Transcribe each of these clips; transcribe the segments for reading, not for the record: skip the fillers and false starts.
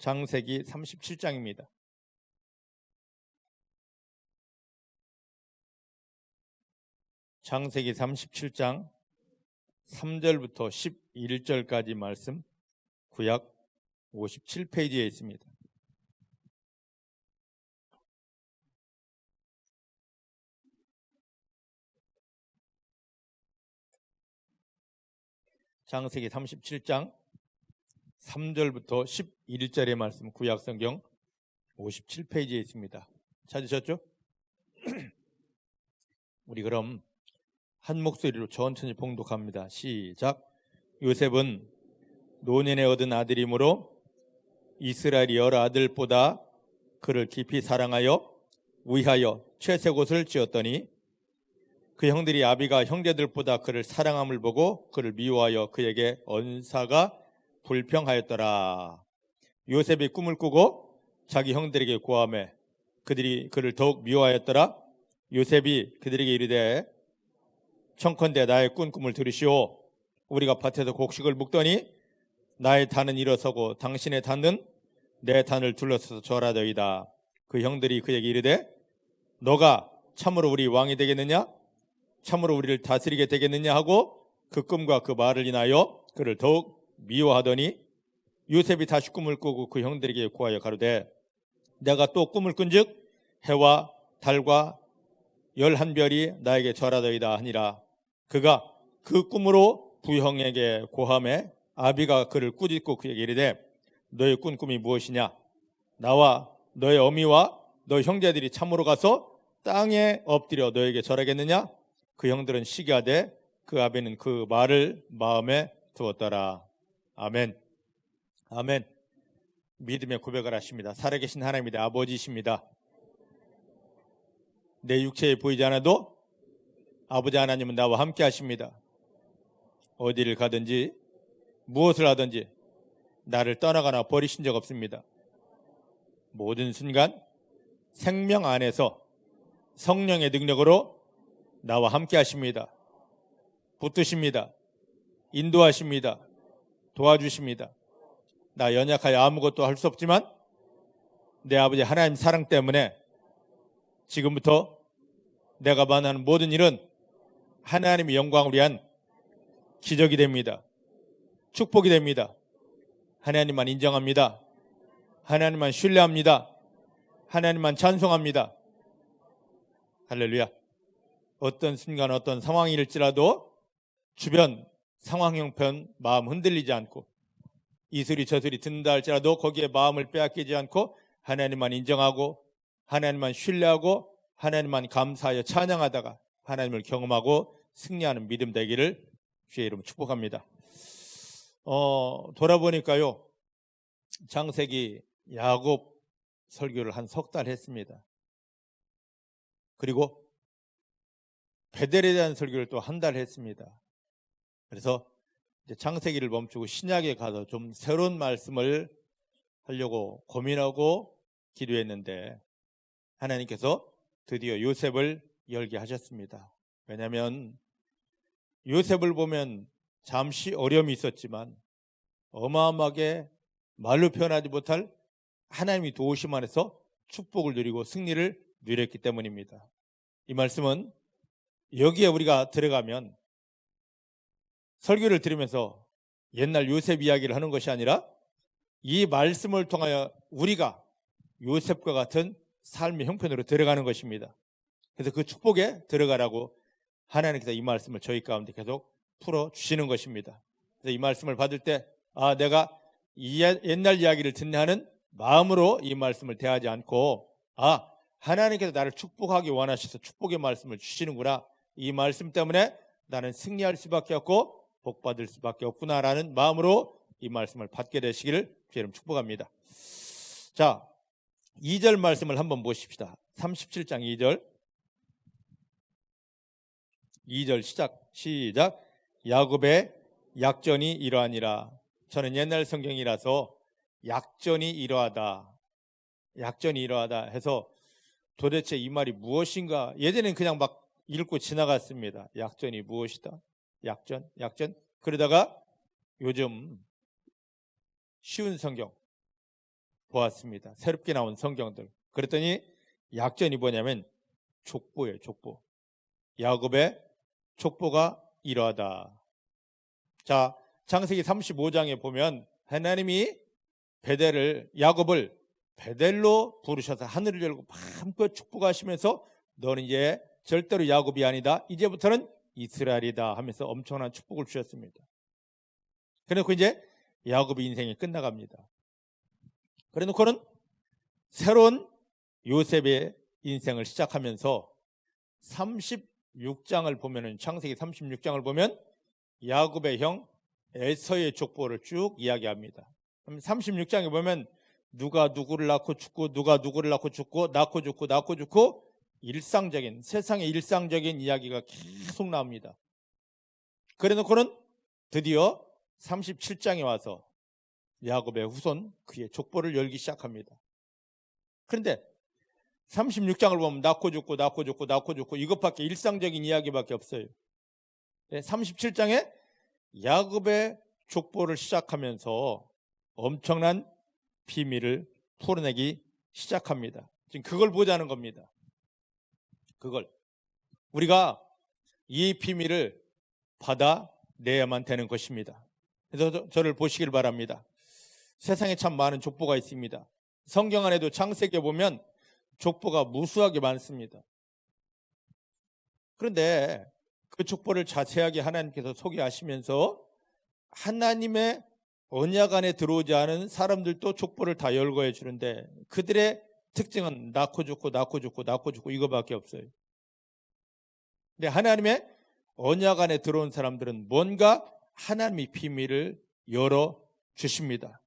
창세기 37장입니다. 창세기 37장 3절부터 11절까지 말씀, 구약 57페이지에 있습니다. 창세기 37장 3절부터 11절의 말씀, 구약 성경 57페이지에 있습니다. 찾으셨죠? 우리 그럼 한 목소리로 천천히 봉독합니다. 시작. 요셉은 노년에 얻은 아들이므로 이스라엘이 여러 아들보다 그를 깊이 사랑하여 위하여 채색 옷을 지었더니 그 형들이 아비가 형제들보다 그를 사랑함을 보고 그를 미워하여 그에게 언사가 불평하였더라. 요셉이 꿈을 꾸고 자기 형들에게 고하매 그들이 그를 더욱 미워하였더라. 요셉이 그들에게 이르되 청컨대 나의 꾼 꿈을 들으시오. 우리가 밭에서 곡식을 묵더니 나의 단은 일어서고 당신의 단은 내 단을 둘러서서 절하더이다. 그 형들이 그에게 이르되 너가 참으로 우리 왕이 되겠느냐? 참으로 우리를 다스리게 되겠느냐 하고 그 꿈과 그 말을 인하여 그를 더욱 미워하더니 요셉이 다시 꿈을 꾸고 그 형들에게 고하여 가로되 내가 또 꿈을 꾼즉 해와 달과 11별이 나에게 절하더이다 하니라. 그가 그 꿈으로 부형에게 고하매 아비가 그를 꾸짖고 그에게 이르되 너의 꾼 꿈이 무엇이냐? 나와 너의 어미와 너의 형제들이 참으로 가서 땅에 엎드려 너에게 절하겠느냐? 그 형들은 시기하되 그 아비는 그 말을 마음에 두었더라. 아멘. 아멘. 믿음의 고백을 하십니다. 살아계신 하나님의 아버지이십니다. 내 육체에 보이지 않아도 아버지 하나님은 나와 함께 하십니다. 어디를 가든지 무엇을 하든지 나를 떠나거나 버리신 적 없습니다. 모든 순간 생명 안에서 성령의 능력으로 나와 함께 하십니다. 붙드십니다. 인도하십니다. 도와주십니다. 나 연약하여 아무것도 할 수 없지만 내 아버지 하나님 사랑 때문에 지금부터 내가 만나는 모든 일은 하나님의 영광을 위한 기적이 됩니다. 축복이 됩니다. 하나님만 인정합니다. 하나님만 신뢰합니다. 하나님만 찬송합니다. 할렐루야. 어떤 순간 어떤 상황일지라도 주변 상황 형편 마음 흔들리지 않고 이 소리 저 소리 듣는다 할지라도 거기에 마음을 빼앗기지 않고 하나님만 인정하고 하나님만 신뢰하고 하나님만 감사하여 찬양하다가 하나님을 경험하고 승리하는 믿음 되기를 주의 이름으로 축복합니다. 돌아보니까요, 창세기 야곱 설교를 한 석 달 했습니다. 그리고 베델에 대한 설교를 또 한 달 했습니다. 그래서 이제 창세기를 멈추고 신약에 가서 좀 새로운 말씀을 하려고 고민하고 기도했는데 하나님께서 드디어 요셉을 열게 하셨습니다. 왜냐하면 요셉을 보면 잠시 어려움이 있었지만 어마어마하게 말로 표현하지 못할 하나님이 도우심 안에서 축복을 누리고 승리를 누렸기 때문입니다. 이 말씀은 여기에 우리가 들어가면 설교를 들으면서 옛날 요셉 이야기를 하는 것이 아니라 이 말씀을 통하여 우리가 요셉과 같은 삶의 형편으로 들어가는 것입니다. 그래서 그 축복에 들어가라고 하나님께서 이 말씀을 저희 가운데 계속 풀어주시는 것입니다. 그래서 이 말씀을 받을 때 내가 이 옛날 이야기를 듣냐 하는 마음으로 이 말씀을 대하지 않고 하나님께서 나를 축복하기 원하셔서 축복의 말씀을 주시는구나. 이 말씀 때문에 나는 승리할 수밖에 없고 복받을 수밖에 없구나라는 마음으로 이 말씀을 받게 되시기를 주의 이름 축복합니다. 자, 2절 말씀을 한번 보십시다. 37장 2절. 2절 시작. 야곱의 약전이 이러하니라. 저는 옛날 성경이라서 약전이 이러하다 해서 도대체 이 말이 무엇인가? 예전에는 그냥 막 읽고 지나갔습니다. 약전이 무엇이다? 약전. 그러다가 요즘 쉬운 성경 보았습니다. 새롭게 나온 성경들. 그랬더니 약전이 뭐냐면 족보예요. 족보. 야곱의 족보가 이러하다. 자, 창세기 35장에 보면 하나님이 야곱을 베델로 부르셔서 하늘을 열고 마음껏 축복하시면서 너는 이제 절대로 야곱이 아니다. 이제부터는 이스라엘이다 하면서 엄청난 축복을 주셨습니다. 그래놓고 이제 야곱의 인생이 끝나갑니다. 그래놓고는 새로운 요셉의 인생을 시작하면서 36장을 보면은, 창세기 36장을 보면 야곱의 형 에서의 족보를 쭉 이야기합니다. 36장에 보면 누가 누구를 낳고 죽고, 누가 누구를 낳고 죽고, 낳고 죽고, 낳고 죽고, 일상적인, 세상의 일상적인 이야기가 계속 나옵니다. 그래 놓고는 드디어 37장에 와서 야곱의 후손, 그의 족보를 열기 시작합니다. 그런데 36장을 보면 낳고 죽고, 낳고 죽고, 낳고 죽고, 이것밖에, 일상적인 이야기밖에 없어요. 37장에 야곱의 족보를 시작하면서 엄청난 비밀을 풀어내기 시작합니다. 지금 그걸 보자는 겁니다. 그걸 우리가 이 비밀을 받아내야만 되는 것입니다. 그래서 저를 보시길 바랍니다. 세상에 참 많은 족보가 있습니다. 성경 안에도 창세기에 보면 족보가 무수하게 많습니다. 그런데 그 족보를 자세하게 하나님께서 소개하시면서 하나님의 언약 안에 들어오지 않은 사람들도 족보를 다 열거해 주는데, 그들의 특징은 낳고 죽고, 낳고 죽고, 낳고 죽고, 이거밖에 없어요. 근데 하나님의 언약 안에 들어온 사람들은 뭔가 하나님의 비밀을 열어 주십니다.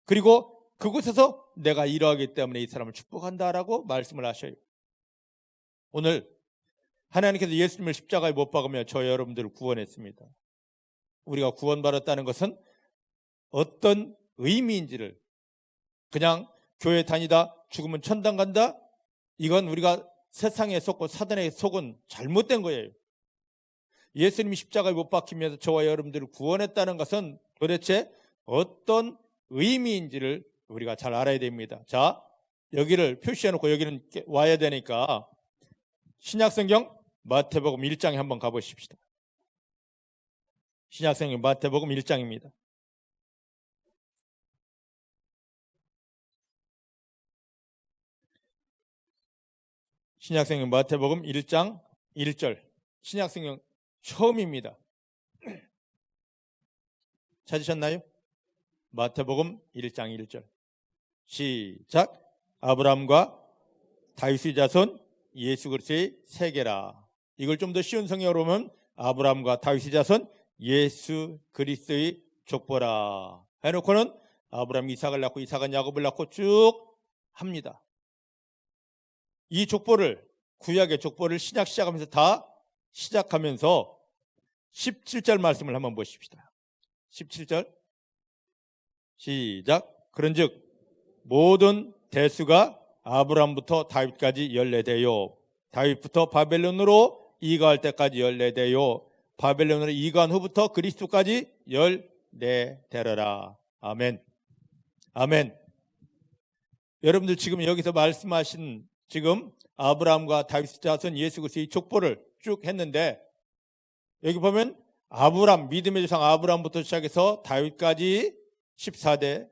그리고 그곳에서 내가 이러하기 때문에 이 사람을 축복한다라고 말씀을 하셔요. 오늘 하나님께서 예수님을 십자가에 못 박으며 저 여러분들을 구원했습니다. 우리가 구원받았다는 것은 어떤 의미인지를, 그냥 교회 다니다 죽으면 천당 간다, 이건 우리가 세상에 속고 사단에 속은 잘못된 거예요. 예수님이 십자가에 못 박히면서 저와 여러분들을 구원했다는 것은 도대체 어떤 의미인지를 우리가 잘 알아야 됩니다. 자, 여기를 표시해 놓고 여기는 와야 되니까 신약성경 마태복음 1장에 한번 가보십시다. 신약성경 마태복음 1장입니다. 신약성경 마태복음 1장 1절. 신약성경 처음입니다. 찾으셨나요? 마태복음 1장 1절. 시작. 아브라함과 다윗의 자손 예수 그리스도의 세계라. 이걸 좀 더 쉬운 성경으로 보면 아브라함과 다윗의 자손 예수 그리스도의 족보라 해놓고는 아브라함이 이삭을 낳고 이삭은 야곱을 낳고 쭉 합니다. 이 족보를, 구약의 족보를 신약 시작하면서 다 시작하면서 17절 말씀을 한번 보십시다. 17절 시작. 그런즉 모든 대수가 아브라함부터 다윗까지 14대요, 다윗부터 바벨론으로 이가할 때까지 14대요, 바벨론으로 이가한 후부터 그리스도까지 14대라. 아멘. 아멘. 여러분들 지금 여기서 말씀하신, 지금 아브라함과 다윗의 자손 예수 그리스도의 족보를 쭉 했는데, 여기 보면 아브라함, 믿음의 조상 아브라함부터 시작해서 다윗까지 14대,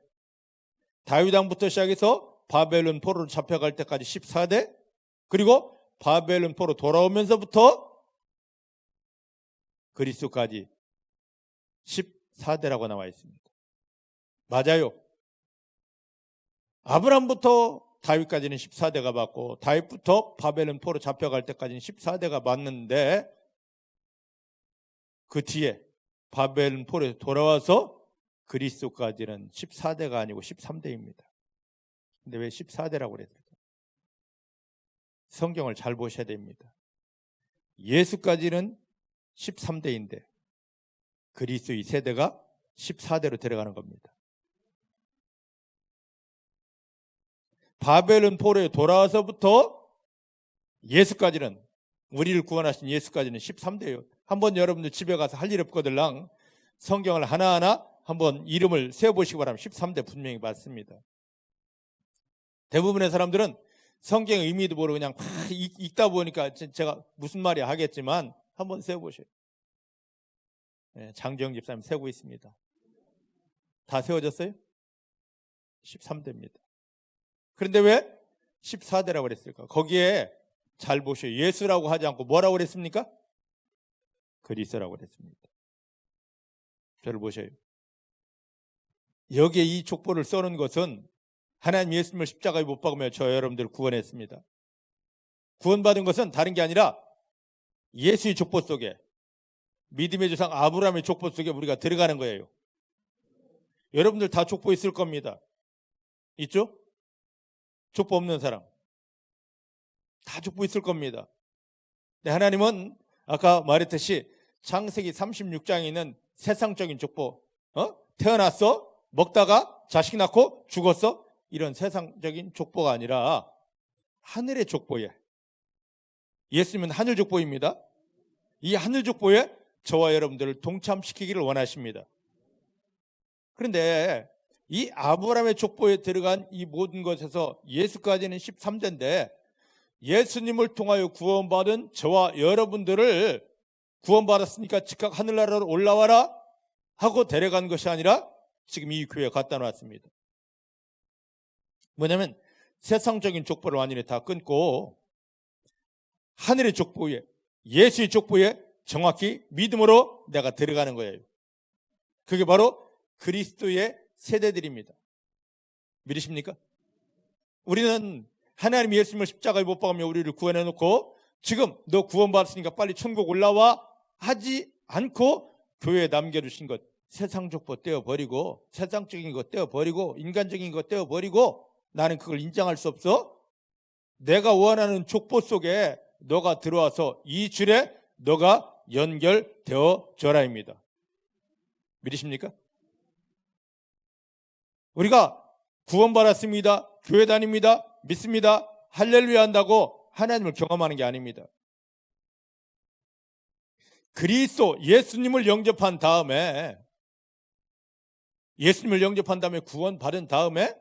다윗 왕부터 시작해서 바벨론 포로로 잡혀갈 때까지 14대, 그리고 바벨론 포로 돌아오면서부터 그리스도까지 14대라고 나와 있습니다. 맞아요. 아브라함부터 다윗까지는 14대가 맞고, 다윗부터 바벨론 포로 잡혀갈 때까지는 14대가 맞는데, 그 뒤에 바벨론 포로에 돌아와서 그리스도까지는 14대가 아니고 13대입니다. 근데 왜 14대라고 그랬을까? 성경을 잘 보셔야 됩니다. 예수까지는 13대인데 그리스도의 세대가 14대로 데려가는 겁니다. 바벨론 포로에 돌아와서부터 예수까지는, 우리를 구원하신 예수까지는 13대예요. 한번 여러분들 집에 가서 할 일 없거들랑 성경을 하나하나 한번 이름을 세어보시기 바랍니다. 13대 분명히 맞습니다. 대부분의 사람들은 성경의 의미도 모르고 그냥 막 읽다 보니까 제가 무슨 말이야 하겠지만 한번 세워보세요. 장정 집사님 세고 있습니다. 다 세워졌어요? 13대입니다. 그런데 왜 14대라고 그랬을까? 거기에 잘 보셔요. 예수라고 하지 않고 뭐라고 그랬습니까? 그리스도라고 그랬습니다. 저를 보셔요. 여기에 이 족보를 써놓은 것은 하나님 예수님을 십자가에 못 박으며 저 여러분들을 구원했습니다. 구원받은 것은 다른 게 아니라 예수의 족보 속에, 믿음의 조상 아브라함의 족보 속에 우리가 들어가는 거예요. 여러분들 다 족보 있을 겁니다. 있죠? 족보 없는 사람 다 족보 있을 겁니다. 네, 하나님은 아까 말했듯이 창세기 36장에 있는 세상적인 족보, 태어났어? 먹다가 자식 낳고 죽었어? 이런 세상적인 족보가 아니라 하늘의 족보에, 예수님은 하늘 족보입니다. 이 하늘 족보에 저와 여러분들을 동참시키기를 원하십니다. 그런데 이 아브라함의 족보에 들어간 이 모든 것에서 예수까지는 13대인데 예수님을 통하여 구원받은 저와 여러분들을 구원받았으니까 즉각 하늘나라로 올라와라 하고 데려간 것이 아니라 지금 이 교회에 갖다 놨습니다. 뭐냐면 세상적인 족보를 완전히 다 끊고 하늘의 족보에, 예수의 족보에 정확히 믿음으로 내가 들어가는 거예요. 그게 바로 그리스도의 세대들입니다. 믿으십니까? 우리는 하나님 예수님을 십자가에 못 박으며 우리를 구원해놓고 지금 너 구원받았으니까 빨리 천국 올라와 하지 않고 교회에 남겨주신 것, 세상 족보 떼어버리고 세상적인 것 떼어버리고 인간적인 것 떼어버리고 나는 그걸 인정할 수 없어. 내가 원하는 족보 속에 너가 들어와서 이 줄에 너가 연결되어 줘라입니다. 믿으십니까? 우리가 구원받았습니다. 교회 다닙니다. 믿습니다. 할렐루야 한다고 하나님을 경험하는 게 아닙니다. 그리스도 예수님을 영접한 다음에 구원받은 다음에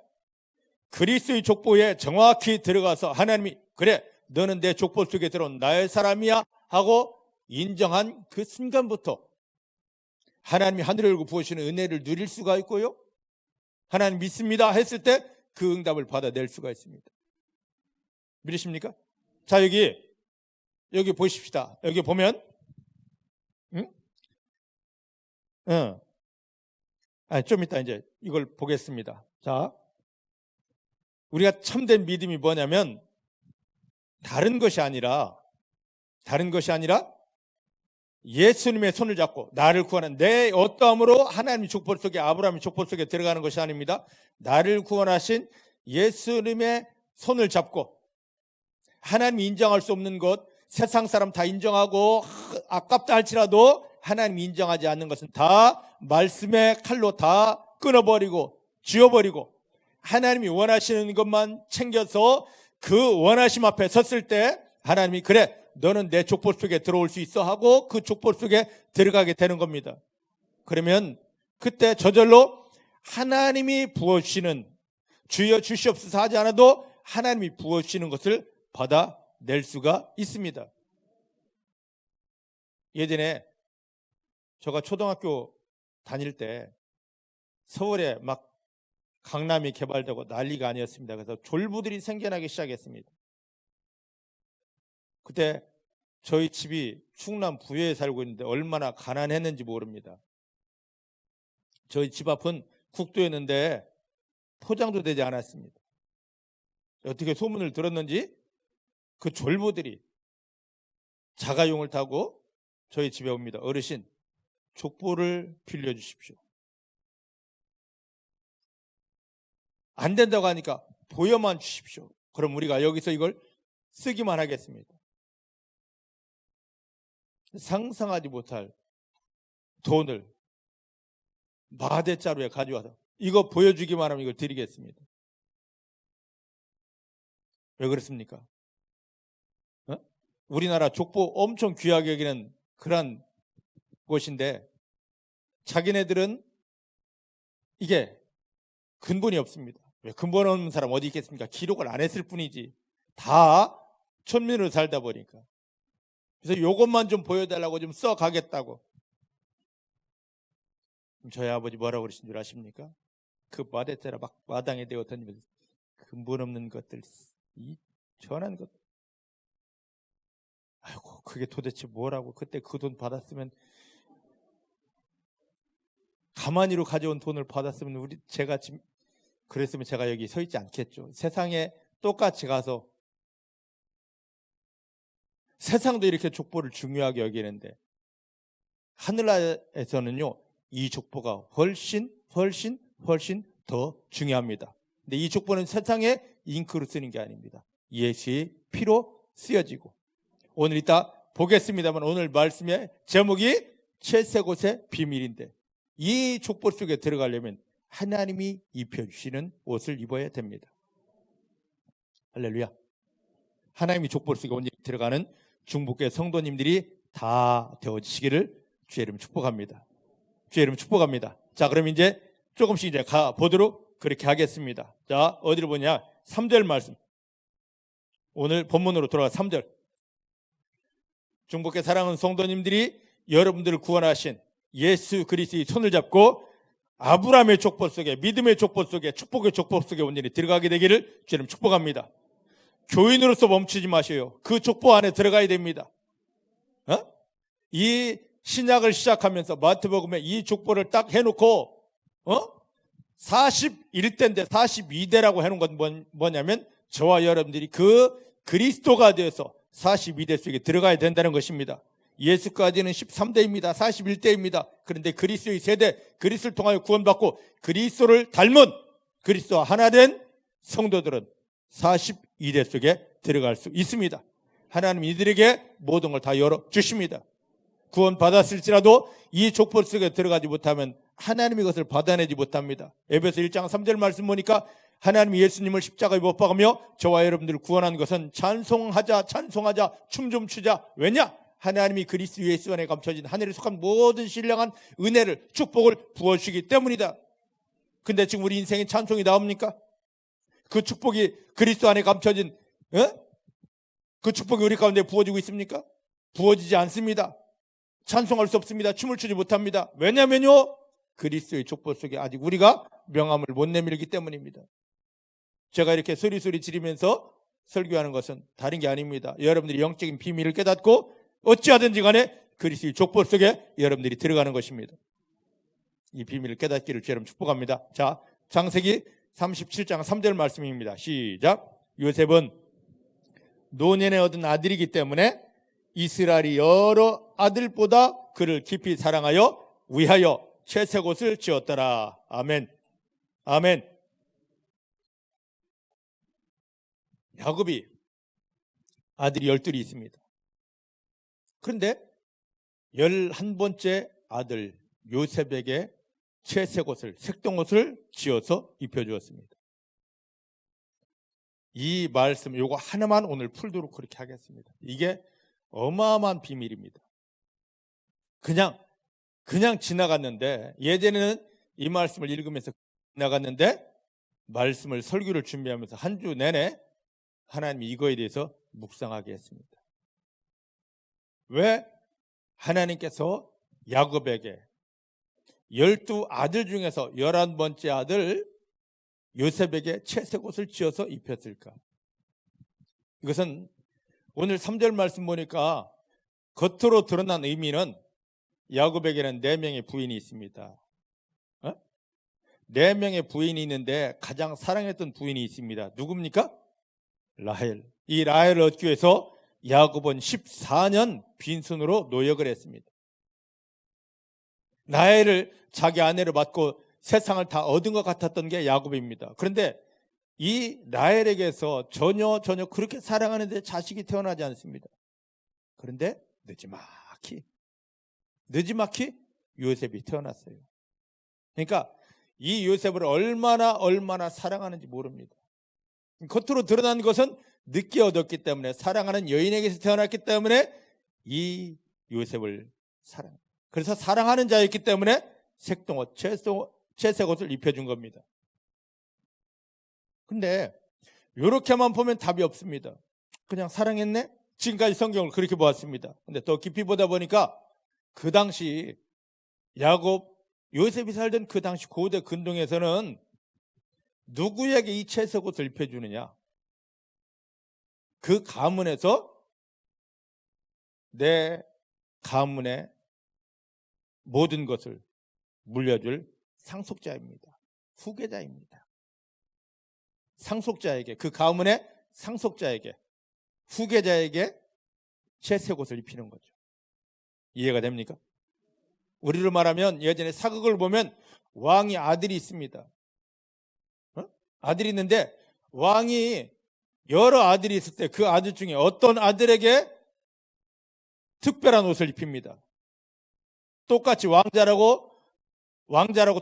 그리스도의 족보에 정확히 들어가서 하나님이 그래 너는 내 족보 속에 들어온 나의 사람이야 하고 인정한 그 순간부터 하나님이 하늘을 열고 부으시는 은혜를 누릴 수가 있고요. 하나님 믿습니다 했을 때 그 응답을 받아낼 수가 있습니다. 믿으십니까? 자, 여기 보십시다. 여기 보면 좀 이따 이제 이걸 보겠습니다. 자, 우리가 참된 믿음이 뭐냐면 다른 것이 아니라 예수님의 손을 잡고 나를 구원한 내 어떠함으로 하나님의 족보 속에, 아브라함의 족보 속에 들어가는 것이 아닙니다. 나를 구원하신 예수님의 손을 잡고 하나님이 인정할 수 없는 것, 세상 사람 다 인정하고 아깝다 할지라도 하나님이 인정하지 않는 것은 다 말씀의 칼로 다 끊어버리고 지워버리고 하나님이 원하시는 것만 챙겨서 그 원하심 앞에 섰을 때 하나님이 그래 너는 내 족보 속에 들어올 수 있어 하고 그 족보 속에 들어가게 되는 겁니다. 그러면 그때 저절로 하나님이 부어주시는, 주여 주시옵소서 하지 않아도 하나님이 부어주시는 것을 받아낼 수가 있습니다. 예전에 제가 초등학교 다닐 때 서울에 막 강남이 개발되고 난리가 아니었습니다. 그래서 졸부들이 생겨나기 시작했습니다. 그때 저희 집이 충남 부여에 살고 있는데 얼마나 가난했는지 모릅니다. 저희 집 앞은 국도였는데 포장도 되지 않았습니다. 어떻게 소문을 들었는지 그 졸부들이 자가용을 타고 저희 집에 옵니다. 어르신, 족보를 빌려주십시오. 안 된다고 하니까 보여만 주십시오. 그럼 우리가 여기서 이걸 쓰기만 하겠습니다. 상상하지 못할 돈을 마대자루에 가져와서 이거 보여주기만 하면 이걸 드리겠습니다. 왜 그렇습니까? 우리나라 족보 엄청 귀하게 여기는 그런 곳인데 자기네들은 이게 근본이 없습니다. 왜 근본 없는 사람 어디 있겠습니까? 기록을 안 했을 뿐이지. 다 천민으로 살다 보니까. 그래서 요것만 좀 보여달라고 좀 써가겠다고. 저희 아버지 뭐라고 그러신 줄 아십니까? 그 마대자라 막 마당에 대어 던지면서 근본 없는 것들, 이 전한 것. 아이고, 그게 도대체 뭐라고. 그때 그 돈 받았으면, 가만히로 가져온 돈을 받았으면 제가 지금 그랬으면 제가 여기 서 있지 않겠죠. 세상에 똑같이 가서, 세상도 이렇게 족보를 중요하게 여기는데 하늘나라에서는요, 이 족보가 훨씬 더 중요합니다. 근데 이 족보는 세상에 잉크로 쓰는 게 아닙니다. 예수의 피로 쓰여지고, 오늘 이따 보겠습니다만 오늘 말씀의 제목이 채색옷의 비밀인데, 이 족보 속에 들어가려면 하나님이 입혀주시는 옷을 입어야 됩니다. 할렐루야. 하나님이 족보 속에 온전히 들어가는 중복교회 성도님들이 다 되어지시기를 주의 이름 축복합니다. 주의 이름 축복합니다. 자, 그럼 이제 조금씩 이제 가보도록 그렇게 하겠습니다. 자, 어디로 보냐? 3절 말씀. 오늘 본문으로 돌아가 3절. 중복교회 사랑하는 성도님들이 여러분들을 구원하신 예수 그리스도의 손을 잡고 아브라함의 족보 속에, 믿음의 족보 속에, 축복의 족보 속에 온전히 들어가게 되기를 주님 축복합니다. 교인으로서 멈추지 마셔요. 그 족보 안에 들어가야 됩니다. 이 신약을 시작하면서 마태복음에 이 족보를 딱 해놓고 41대인데 42대라고 해놓은 건 뭐냐면 저와 여러분들이 그 그리스도가 되어서 42대 속에 들어가야 된다는 것입니다. 예수까지는 13대입니다. 41대입니다. 그런데 그리스도의 세대, 그리스도를 통하여 구원받고 그리스도를 닮은, 그리스도와 하나 된 성도들은 42대 속에 들어갈 수 있습니다. 하나님 이들에게 모든 걸 다 열어주십니다. 구원받았을지라도 이 족보 속에 들어가지 못하면 하나님이 그것을 받아내지 못합니다. 에베소 1장 3절 말씀 보니까 하나님이 예수님을 십자가에 못 박으며 저와 여러분들을 구원한 것은 찬송하자 춤 좀 추자. 왜냐? 하나님이 그리스도 예수 안에 감춰진 하늘에 속한 모든 신령한 은혜를, 축복을 부어주시기 때문이다. 근데 지금 우리 인생에 찬송이 나옵니까? 그 축복이 그리스도 안에 감춰진 그 축복이 우리 가운데 부어지고 있습니까? 부어지지 않습니다. 찬송할 수 없습니다. 춤을 추지 못합니다. 왜냐면요, 그리스도의 족보 속에 아직 우리가 명함을 못 내밀기 때문입니다. 제가 이렇게 소리 지르면서 설교하는 것은 다른 게 아닙니다. 여러분들이 영적인 비밀을 깨닫고 어찌하든지 간에 그리스도의 족보 속에 여러분들이 들어가는 것입니다. 이 비밀을 깨닫기를 주님 축복합니다. 자, 창세기 37장 3절 말씀입니다. 시작. 요셉은 노년에 얻은 아들이기 때문에 이스라엘이 여러 아들보다 그를 깊이 사랑하여 위하여 채색옷을 지었더라. 아멘. 아멘. 야곱이 아들이 12이 있습니다. 그런데 11번째 아들 요셉에게 채색옷을, 색동옷을 지어서 입혀주었습니다. 이 말씀, 요거 하나만 오늘 풀도록 그렇게 하겠습니다. 이게 어마어마한 비밀입니다. 그냥 지나갔는데, 예전에는 이 말씀을 읽으면서 지나갔는데, 말씀을 설교를 준비하면서 한 주 내내 하나님이 이거에 대해서 묵상하게 했습니다. 왜 하나님께서 야곱에게 12아들 중에서 11번째 아들 요셉에게 채색옷을 지어서 입혔을까? 이것은 오늘 3절 말씀 보니까 겉으로 드러난 의미는 야곱에게는 4명의 부인이 있습니다. 4명의 부인이 있는데 가장 사랑했던 부인이 있습니다. 누굽니까? 라헬. 이 라헬을 얻기 위해서 야곱은 14년 빈손으로 노역을 했습니다. 라헬을 자기 아내로 받고 세상을 다 얻은 것 같았던 게 야곱입니다. 그런데 이 라헬에게서 전혀 그렇게 사랑하는데 자식이 태어나지 않습니다. 그런데 늦지막히 요셉이 태어났어요. 그러니까 이 요셉을 얼마나 사랑하는지 모릅니다. 겉으로 드러난 것은 늦게 얻었기 때문에, 사랑하는 여인에게서 태어났기 때문에 이 요셉을 사랑합니다. 그래서 사랑하는 자였기 때문에 색동옷, 채색옷을 입혀준 겁니다. 근데 이렇게만 보면 답이 없습니다. 그냥 사랑했네? 지금까지 성경을 그렇게 보았습니다. 근데 더 깊이 보다 보니까 그 당시 야곱, 요셉이 살던 그 당시 고대 근동에서는 누구에게 이 채색옷을 입혀주느냐? 그 가문에서 내 가문의 모든 것을 물려줄 상속자입니다. 후계자입니다. 상속자에게, 그 가문의 상속자에게, 후계자에게 채색옷을 입히는 거죠. 이해가 됩니까? 우리로 말하면 예전에 사극을 보면 왕이 아들이 있습니다. 아들이 있는데 왕이 여러 아들이 있을 때 그 아들 중에 어떤 아들에게 특별한 옷을 입힙니다. 똑같이 왕자라고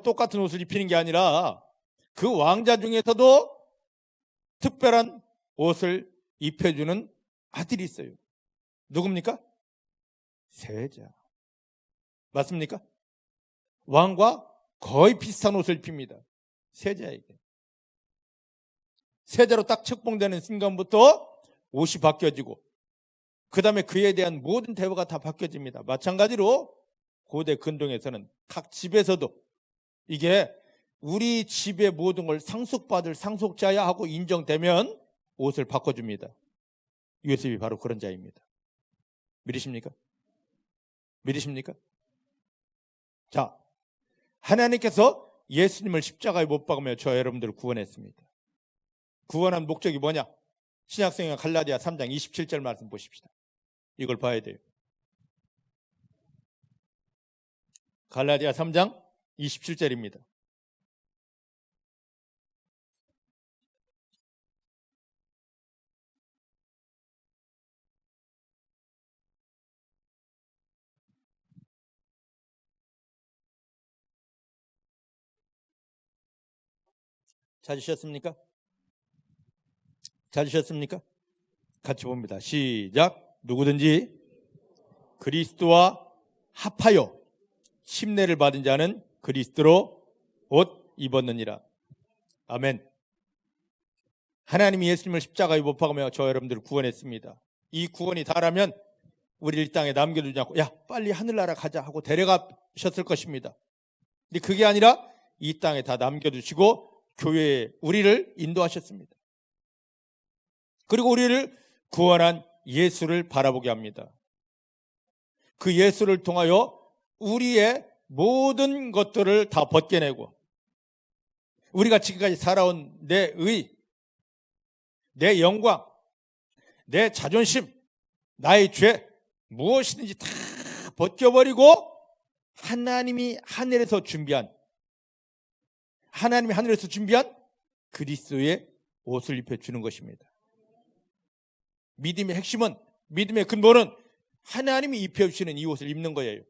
똑같은 옷을 입히는 게 아니라 그 왕자 중에서도 특별한 옷을 입혀주는 아들이 있어요. 누굽니까? 세자. 맞습니까? 왕과 거의 비슷한 옷을 입힙니다. 세자에게. 세자로 딱 책봉되는 순간부터 옷이 바뀌어지고 그 다음에 그에 대한 모든 대우가 다 바뀌어집니다. 마찬가지로 고대 근동에서는 각 집에서도 이게 우리 집의 모든 걸 상속받을 상속자야 하고 인정되면 옷을 바꿔줍니다. 요셉이 바로 그런 자입니다. 믿으십니까? 믿으십니까? 자, 하나님께서 예수님을 십자가에 못 박으며 저 여러분들을 구원했습니다. 구원한 목적이 뭐냐? 신약성경 갈라디아 3장 27절 말씀 보십시다. 이걸 봐야 돼요. 갈라디아 3장 27절입니다. 찾으셨습니까? 찾으셨습니까? 같이 봅니다. 시작. 누구든지 그리스도와 합하여 침례를 받은 자는 그리스도로 옷 입었느니라. 아멘. 하나님이 예수님을 십자가에 못 박으며 저 여러분들을 구원했습니다. 이 구원이 다라면 우리를 이 땅에 남겨두지 않고 야 빨리 하늘나라 가자 하고 데려가셨을 것입니다. 근데 그게 아니라 이 땅에 다 남겨두시고 교회에 우리를 인도하셨습니다. 그리고 우리를 구원한 예수를 바라보게 합니다. 그 예수를 통하여 우리의 모든 것들을 다 벗겨내고 우리가 지금까지 살아온 내 의, 내 영광, 내 자존심, 나의 죄 무엇이든지 다 벗겨버리고 하나님이 하늘에서 준비한 그리스도의 옷을 입혀주는 것입니다. 믿음의 핵심은, 믿음의 근본은 하나님이 입혀주시는 이 옷을 입는 거예요.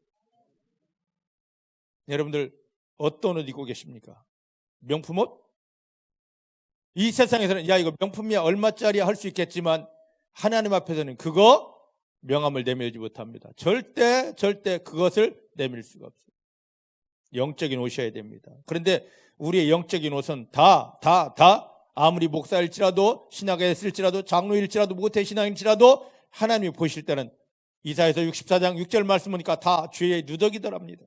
여러분들 어떤 옷 입고 계십니까? 명품 옷? 이 세상에서는 야 이거 명품이야 얼마짜리야 할 수 있겠지만 하나님 앞에서는 그거 명함을 내밀지 못합니다. 절대 그것을 내밀 수가 없어요. 영적인 옷이어야 됩니다. 그런데 우리의 영적인 옷은 다 아무리 목사일지라도 신학에 있을지라도 장로일지라도 모태신앙일지라도 하나님이 보실 때는 이사야서 64장 6절 말씀 보니까 다 죄의 누더기더랍니다.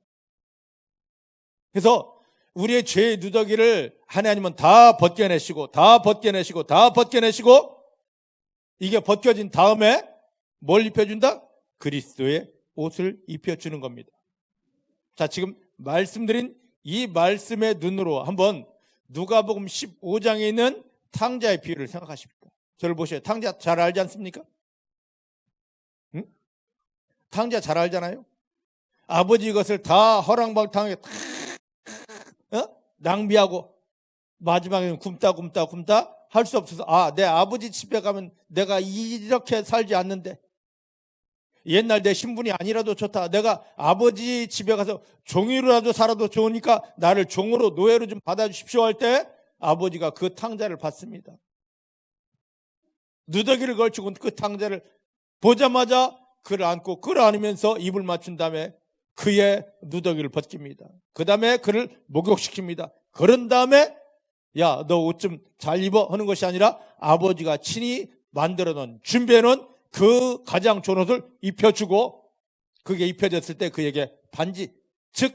그래서 우리의 죄의 누더기를 하나님은 다 벗겨내시고 이게 벗겨진 다음에 뭘 입혀준다? 그리스도의 옷을 입혀주는 겁니다. 자, 지금 말씀드린 이 말씀의 눈으로 한번 누가복음 15장에 있는 탕자의 비유를 생각하십시다. 저를 보세요. 탕자 잘 알지 않습니까? 응? 탕자 잘 알잖아요. 아버지 이것을 다 허랑방탕하게 낭비하고 마지막에는 굶다 할 수 없어서 내 아버지 집에 가면 내가 이렇게 살지 않는데 옛날 내 신분이 아니라도 좋다. 내가 아버지 집에 가서 종이로라도 살아도 좋으니까 나를 종으로 노예로 좀 받아주십시오 할 때 아버지가 그 탕자를 받습니다. 누더기를 걸치고 그 탕자를 보자마자 그를 안고 그를 안으면서 입을 맞춘 다음에 그의 누더기를 벗깁니다. 그 다음에 그를 목욕시킵니다. 그런 다음에 야, 너 옷 좀 잘 입어 하는 것이 아니라 아버지가 친히 만들어 놓은, 준비해 놓은 그 가장 좋은 옷을 입혀주고, 그게 입혀졌을 때 그에게 반지, 즉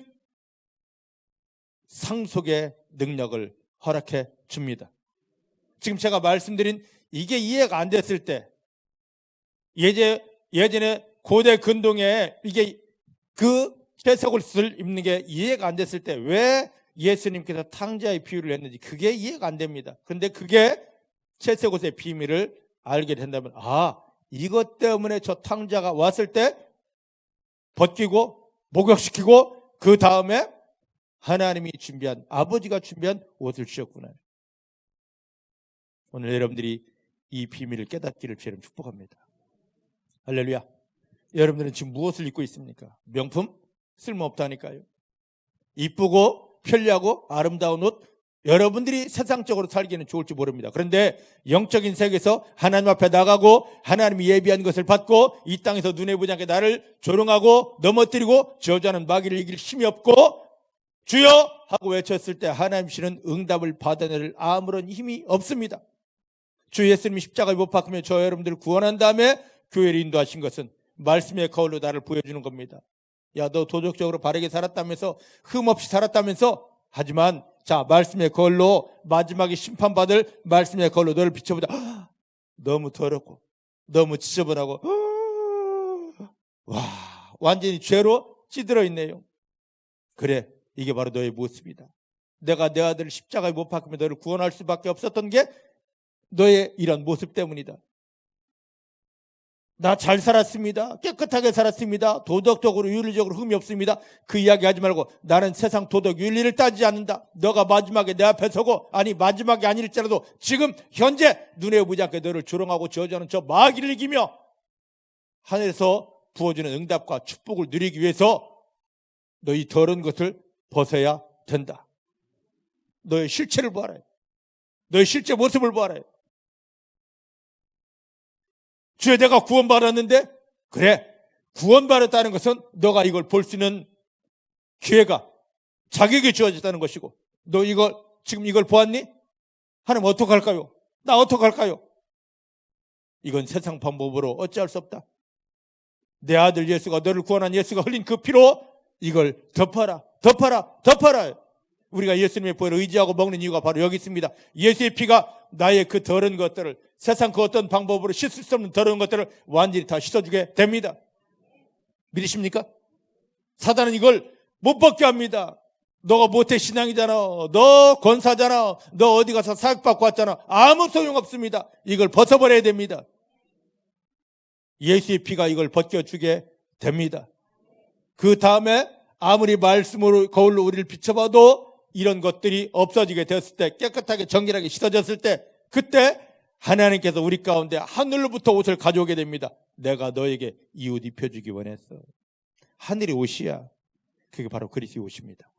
상속의 능력을 허락해 줍니다. 지금 제가 말씀드린 이게 이해가 안 됐을 때, 예전에 고대 근동에 이게 그 채색옷을 입는 게 이해가 안 됐을 때 왜 예수님께서 탕자의 비유를 했는지 그게 이해가 안 됩니다. 그런데 그게 채색옷의 비밀을 알게 된다면, 아, 이것 때문에 저 탕자가 왔을 때 벗기고 목욕시키고 그 다음에 하나님이 준비한, 아버지가 준비한 옷을 주셨구나. 오늘 여러분들이 이 비밀을 깨닫기를 주님 축복합니다. 할렐루야. 여러분들은 지금 무엇을 입고 있습니까? 명품? 쓸모없다니까요. 이쁘고 편리하고 아름다운 옷, 여러분들이 세상적으로 살기는 좋을지 모릅니다. 그런데 영적인 세계에서 하나님 앞에 나가고 하나님이 예비한 것을 받고 이 땅에서 눈에 보지 않게 나를 조롱하고 넘어뜨리고 저주하는 마귀를 이길 힘이 없고 주여 하고 외쳤을 때 하나님께서는 응답을 받아낼 아무런 힘이 없습니다. 주 예수님이 십자가에 못 박히며 저 여러분들을 구원한 다음에 교회를 인도하신 것은 말씀의 거울로 나를 보여주는 겁니다. 야, 너 도덕적으로 바르게 살았다면서, 흠없이 살았다면서, 하지만 자, 말씀의 거울로 마지막에 심판받을 말씀의 거울로 너를 비춰보자. 너무 더럽고 너무 지저분하고 와, 완전히 죄로 찌들어 있네요. 그래, 이게 바로 너의 모습이다. 내가 내 아들을 십자가에 못 박으며 너를 구원할 수밖에 없었던 게 너의 이런 모습 때문이다. 나 잘 살았습니다. 깨끗하게 살았습니다. 도덕적으로 윤리적으로 흠이 없습니다. 그 이야기 하지 말고 나는 세상 도덕 윤리를 따지지 않는다. 너가 마지막에 내 앞에 서고, 아니 마지막이 아닐지라도 지금 현재 눈에 보지 않게 너를 조롱하고 저주하는 저 마귀를 이기며 하늘에서 부어주는 응답과 축복을 누리기 위해서 너희 더러운 것을 벗어야 된다. 너의 실체를 보아라. 너의 실제 모습을 보아라. 주여, 내가 구원받았는데, 그래, 구원받았다는 것은 너가 이걸 볼 수 있는 기회가, 자격이 주어졌다는 것이고, 너 지금 이걸 보았니? 하나님 어떡할까요? 나 어떡할까요? 이건 세상 방법으로 어찌할 수 없다. 내 아들 예수가, 너를 구원한 예수가 흘린 그 피로 이걸 덮어라, 덮어라, 덮어라. 우리가 예수님의 보혈을 의지하고 먹는 이유가 바로 여기 있습니다. 예수의 피가 나의 그 더러운 것들을, 세상 그 어떤 방법으로 씻을 수 없는 더러운 것들을 완전히 다 씻어주게 됩니다. 믿으십니까? 사단은 이걸 못 벗게 합니다. 너가 모태 신앙이잖아, 너 권사잖아, 너 어디 가서 사역받고 왔잖아. 아무 소용없습니다. 이걸 벗어버려야 됩니다. 예수의 피가 이걸 벗겨주게 됩니다. 그 다음에 아무리 말씀으로 거울로 우리를 비춰봐도 이런 것들이 없어지게 되었을 때, 깨끗하게 정결하게 씻어졌을 때, 그때 하나님께서 우리 가운데 하늘로부터 옷을 가져오게 됩니다. 내가 너에게 이 옷 입혀주기 원했어. 하늘의 옷이야. 그게 바로 그리스도의 옷입니다.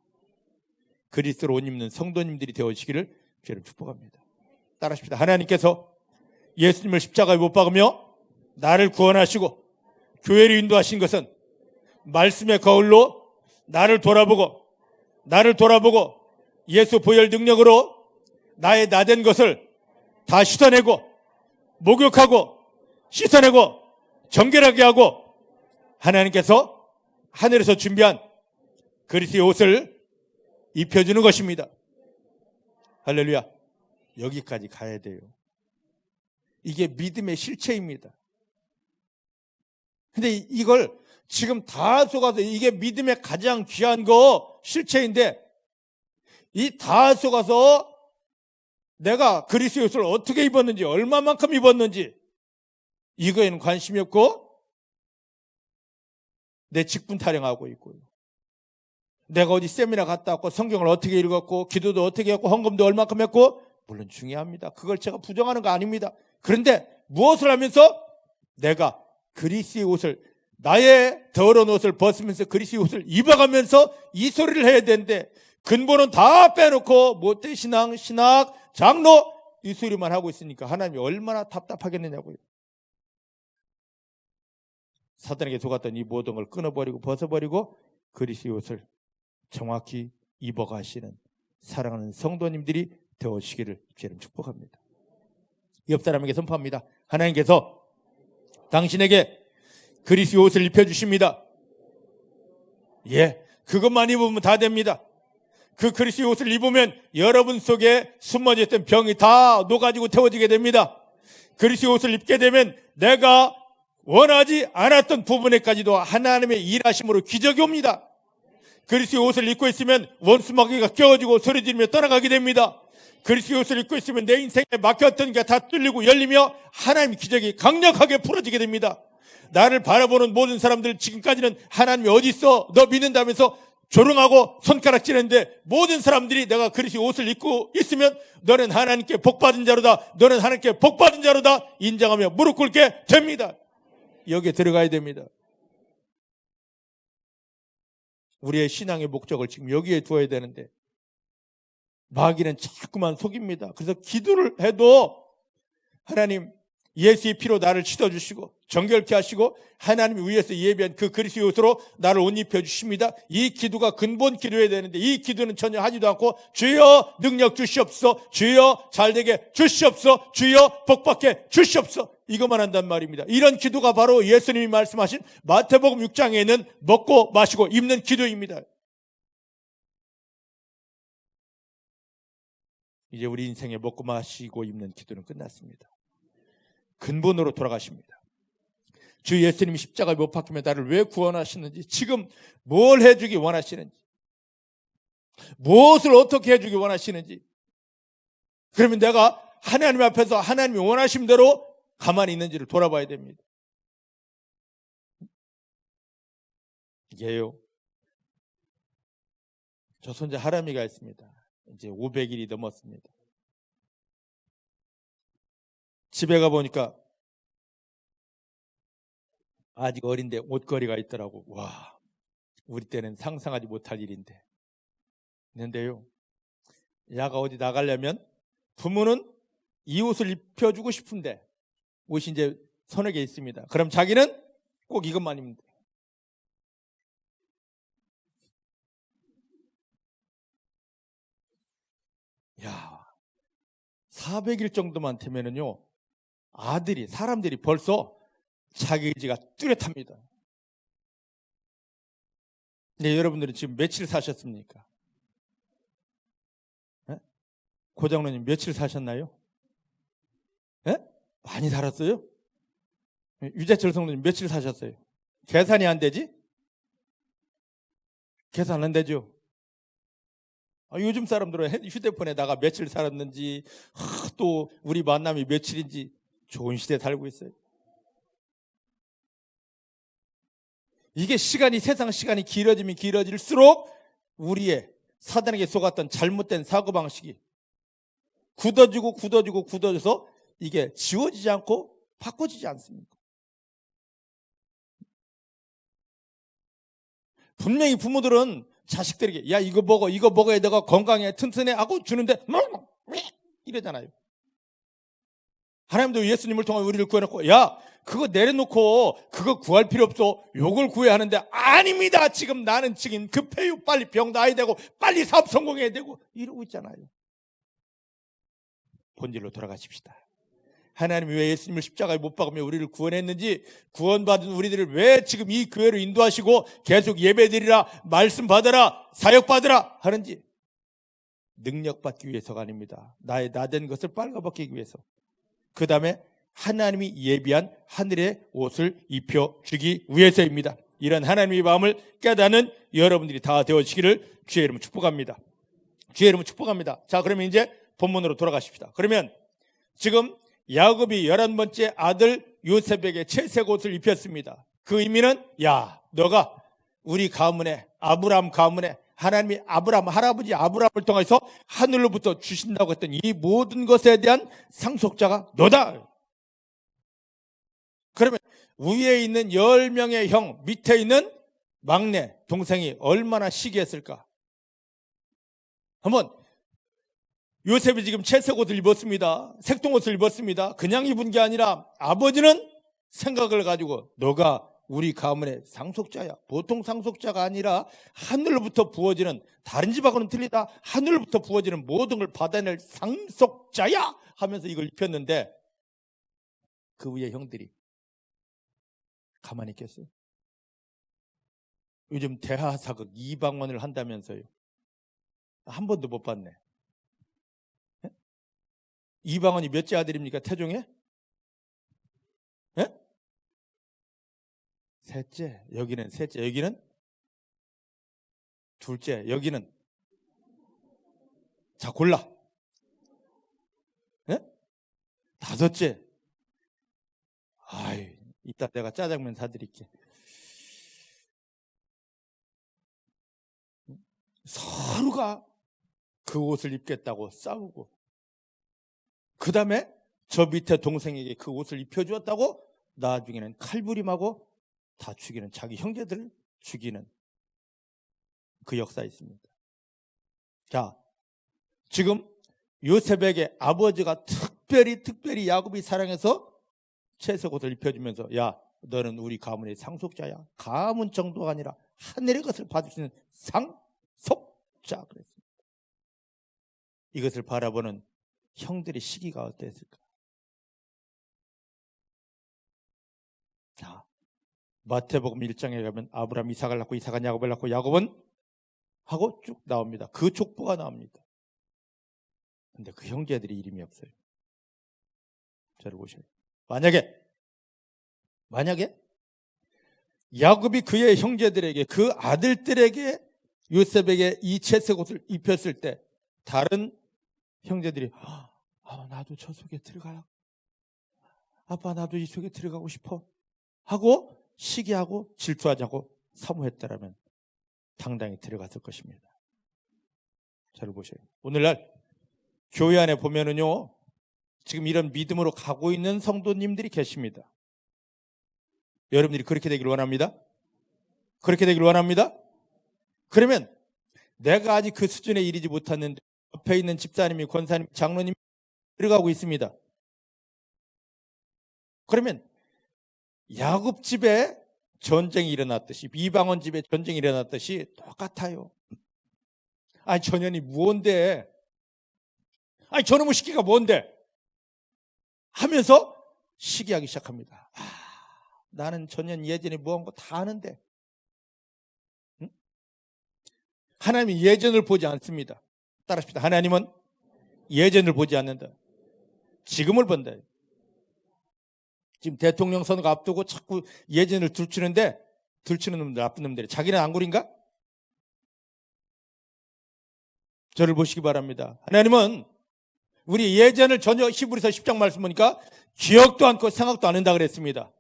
그리스도로 옷 입는 성도님들이 되어지기를 주님 축복합니다. 따라하십시다. 하나님께서 예수님을 십자가에 못 박으며 나를 구원하시고 교회를 인도하신 것은 말씀의 거울로 나를 돌아보고 예수 보혈 능력으로 나의 나된 것을 다 씻어내고 목욕하고 씻어내고 정결하게 하고 하나님께서 하늘에서 준비한 그리스도의 옷을 입혀주는 것입니다. 할렐루야. 여기까지 가야 돼요. 이게 믿음의 실체입니다. 근데 이걸 지금 다 속아서, 이게 믿음의 가장 귀한 거 실체인데, 이 다 속아서 내가 그리스도의 옷을 어떻게 입었는지, 얼마만큼 입었는지 이거에는 관심이 없고 내 직분 타령하고 있고요. 내가 어디 세미나 갔다 왔고 성경을 어떻게 읽었고 기도도 어떻게 했고 헌금도 얼마큼 했고, 물론 중요합니다. 그걸 제가 부정하는 거 아닙니다. 그런데 무엇을 하면서 내가 그리스도의 옷을, 나의 더러운 옷을 벗으면서 그리스도의 옷을 입어가면서 이 소리를 해야 되는데, 근본은 다 빼놓고 모태신앙, 신학, 장로 이 소리만 하고 있으니까 하나님이 얼마나 답답하겠느냐고요. 사단에게 속았던 이 모든 걸 끊어버리고 벗어버리고 그리스도의 옷을 정확히 입어가시는 사랑하는 성도님들이 되어지기를 주님 축복합니다. 옆 사람에게 선포합니다. 하나님께서 당신에게 그리스도의 옷을 입혀주십니다. 예, 그것만 입으면 다 됩니다. 그 그리스도의 옷을 입으면 여러분 속에 숨어져 있던 병이 다 녹아지고 태워지게 됩니다. 그리스도의 옷을 입게 되면 내가 원하지 않았던 부분에까지도 하나님의 일하심으로 기적이 옵니다. 그리스도의 옷을 입고 있으면 원수마귀가 껴가지고 소리 지르며 떠나가게 됩니다. 그리스도의 옷을 입고 있으면 내 인생에 막혔던 게 다 뚫리고 열리며 하나님의 기적이 강력하게 풀어지게 됩니다. 나를 바라보는 모든 사람들 지금까지는 하나님이 어디 있어? 너 믿는다면서 조롱하고 손가락질했는데 모든 사람들이 내가 그리스도의 옷을 입고 있으면 너는 하나님께 복받은 자로다. 너는 하나님께 복받은 자로다. 인정하며 무릎 꿇게 됩니다. 여기에 들어가야 됩니다. 우리의 신앙의 목적을 지금 여기에 두어야 되는데 마귀는 자꾸만 속입니다. 그래서 기도를 해도 하나님 예수의 피로 나를 씻어주시고 정결케 하시고 하나님이 위에서 예비한 그 그리스도의 옷으로 나를 옷 입혀주십니다. 이 기도가 근본 기도해야 되는데 이 기도는 전혀 하지도 않고 주여 능력 주시옵소서, 주여 잘되게 주시옵소서, 주여 복받게 주시옵소서, 이것만 한단 말입니다. 이런 기도가 바로 예수님이 말씀하신 마태복음 6장에 있는 먹고 마시고 입는 기도입니다. 이제 우리 인생에 먹고 마시고 입는 기도는 끝났습니다. 근본으로 돌아가십니다. 주 예수님이 십자가에 못 박히며 나를 왜 구원하시는지, 지금 뭘 해주기 원하시는지, 무엇을 어떻게 해주기 원하시는지, 그러면 내가 하나님 앞에서 하나님이 원하신 대로 가만히 있는지를 돌아봐야 됩니다. 이게요, 저 손자 하람이가 있습니다. 이제 500일이 넘었습니다. 집에 가보니까 아직 어린데 옷걸이가 있더라고. 와, 우리 때는 상상하지 못할 일인데. 그런데요, 야가 어디 나가려면 부모는 이 옷을 입혀주고 싶은데 옷이 이제 서너 개 있습니다. 그럼 자기는 꼭 이것만 입는다. 야, 400일 정도만 되면은요, 사람들이 벌써 자기 의지가 뚜렷합니다. 네, 여러분들은 지금 며칠 사셨습니까? 네? 고장로님 며칠 사셨나요? 네? 많이 살았어요? 유재철 성도님 며칠 사셨어요? 계산이 안 되지? 계산 안 되죠? 요즘 사람들은 휴대폰에다가 며칠 살았는지, 또 우리 만남이 며칠인지, 좋은 시대에 살고 있어요. 이게 세상 시간이 길어지면 길어질수록 우리의 사단에게 속았던 잘못된 사고방식이 굳어져서 이게 지워지지 않고 바꿔지지 않습니까? 분명히 부모들은 자식들에게 야, 이거 먹어야 내가 건강해 튼튼해 하고 주는데 이러잖아요. 하나님도 예수님을 통해 우리를 구해놓고 야, 그거 내려놓고 그거 구할 필요 없어, 요걸 구해야 하는데, 아닙니다, 지금 나는 지금 급해요, 빨리 병 나아야 되고 빨리 사업 성공해야 되고 이러고 있잖아요. 본질로 돌아가십시다. 하나님이 왜 예수님을 십자가에 못 박으며 우리를 구원했는지, 구원받은 우리들을 왜 지금 이 교회로 인도하시고 계속 예배드리라, 말씀 받으라, 사역 받으라 하는지, 능력받기 위해서가 아닙니다. 나의 나된 것을 빨가벗기기 위해서, 그 다음에 하나님이 예비한 하늘의 옷을 입혀주기 위해서입니다. 이런 하나님의 마음을 깨닫는 여러분들이 다 되어지기를 주의 이름으로 축복합니다. 주의 이름으로 축복합니다. 자, 그러면 이제 본문으로 돌아가십시다. 그러면 지금 야곱이 11번째 아들 요셉에게 채색 옷을 입혔습니다. 그 의미는, 야, 너가 우리 가문에, 아브라함 가문에 하나님이 아브라함, 할아버지 아브라함을 통해서 하늘로부터 주신다고 했던 이 모든 것에 대한 상속자가 너다. 그러면 위에 있는 10명의 형, 밑에 있는 막내 동생이 얼마나 시기했을까? 한번, 요셉이 지금 채색 옷을 입었습니다. 색동 옷을 입었습니다. 그냥 입은 게 아니라 아버지는 생각을 가지고 너가 우리 가문의 상속자야. 보통 상속자가 아니라 하늘로부터 부어지는, 다른 집하고는 틀리다, 하늘로부터 부어지는 모든 걸 받아낼 상속자야 하면서 이걸 입혔는데 그 위에 형들이 가만히 있겠어요? 요즘 대하사극 이방원을 한다면서요. 한 번도 못 봤네. 이방원이 몇째 아들입니까? 태종에? 예? 셋째. 여기는 셋째. 여기는 둘째. 여기는, 자 골라. 예? 다섯째. 아이, 이따 내가 짜장면 사드릴게. 서로가 그 옷을 입겠다고 싸우고, 그 다음에 저 밑에 동생에게 그 옷을 입혀주었다고 나중에는 칼부림하고 다 죽이는, 자기 형제들을 죽이는 그 역사가 있습니다. 자, 지금 요셉에게 아버지가 특별히 야곱이 사랑해서 채색 옷을 입혀주면서, 야, 너는 우리 가문의 상속자야. 가문 정도가 아니라 하늘의 것을 받을 수 있는 상속자 그랬습니다. 이것을 바라보는 형들의 시기가 어땠을까? 자, 마태복음 1장에 가면 아브라함 이삭을 낳고 이삭은 야곱을 낳고 야곱은 하고 쭉 나옵니다. 그 족보가 나옵니다. 근데 그 형제들이 이름이 없어요. 저를 보셔요. 만약에 야곱이 그의 형제들에게, 그 아들들에게, 요셉에게 이 채색 옷을 입혔을 때 다른 형제들이 나도 저 속에 들어가요. 아빠 나도 이 속에 들어가고 싶어 하고 시기하고 질투하자고 사모했다라면 당당히 들어갔을 것입니다. 저를 보셔요. 오늘날 교회 안에 보면은요, 지금 이런 믿음으로 가고 있는 성도님들이 계십니다. 여러분들이 그렇게 되기를 원합니다. 그렇게 되기를 원합니다. 그러면 내가 아직 그 수준에 이르지 못했는데 옆에 있는 집사님이, 권사님, 장로님이 들어가고 있습니다. 그러면 야곱 집에 전쟁이 일어났듯이, 이방원 집에 전쟁이 일어났듯이 똑같아요. 아니 전현이 뭔데? 아니 저놈의 시기가 뭔데? 하면서 시기하기 시작합니다. 나는 전현 예전에 뭐한 거 다 아는데. 응? 하나님이 예전을 보지 않습니다. 따라합시다. 하나님은 예전을 보지 않는다. 지금을 본다. 지금 대통령 선거가 앞두고 자꾸 예전을 들추는 놈들, 나쁜 놈들이. 자기는 앙골인가? 저를 보시기 바랍니다. 하나님은 우리 예전을 전혀, 히브리서 10장 말씀 보니까 기억도 않고 생각도 안 한다 그랬습니다.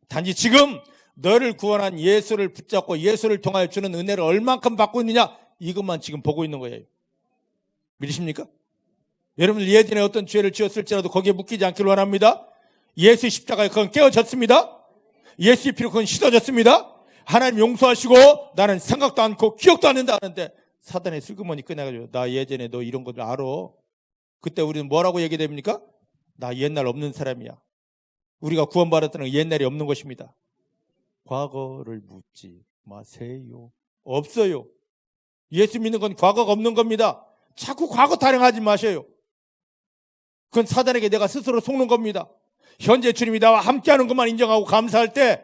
단지 지금 너를 구원한 예수를 붙잡고 예수를 통하여 주는 은혜를 얼만큼 받고 있느냐, 이것만 지금 보고 있는 거예요. 믿으십니까? 여러분들 예전에 어떤 죄를 지었을지라도 거기에 묶이지 않기를 원합니다. 예수의 십자가에 그건 깨어졌습니다. 예수의 피로 그건 씻어졌습니다. 하나님 용서하시고 나는 생각도 않고 기억도 안 한다 하는데 사단의 슬그머니 꺼내가지고, 나 예전에 너 이런 것들 알아. 그때 우리는 뭐라고 얘기됩니까? 나 옛날 없는 사람이야. 우리가 구원받았다는 건 옛날이 없는 것입니다. 과거를 묻지 마세요. 없어요. 예수 믿는 건 과거가 없는 겁니다. 자꾸 과거 타령하지 마세요. 그건 사단에게 내가 스스로 속는 겁니다. 현재 주님이 나와 함께하는 것만 인정하고 감사할 때,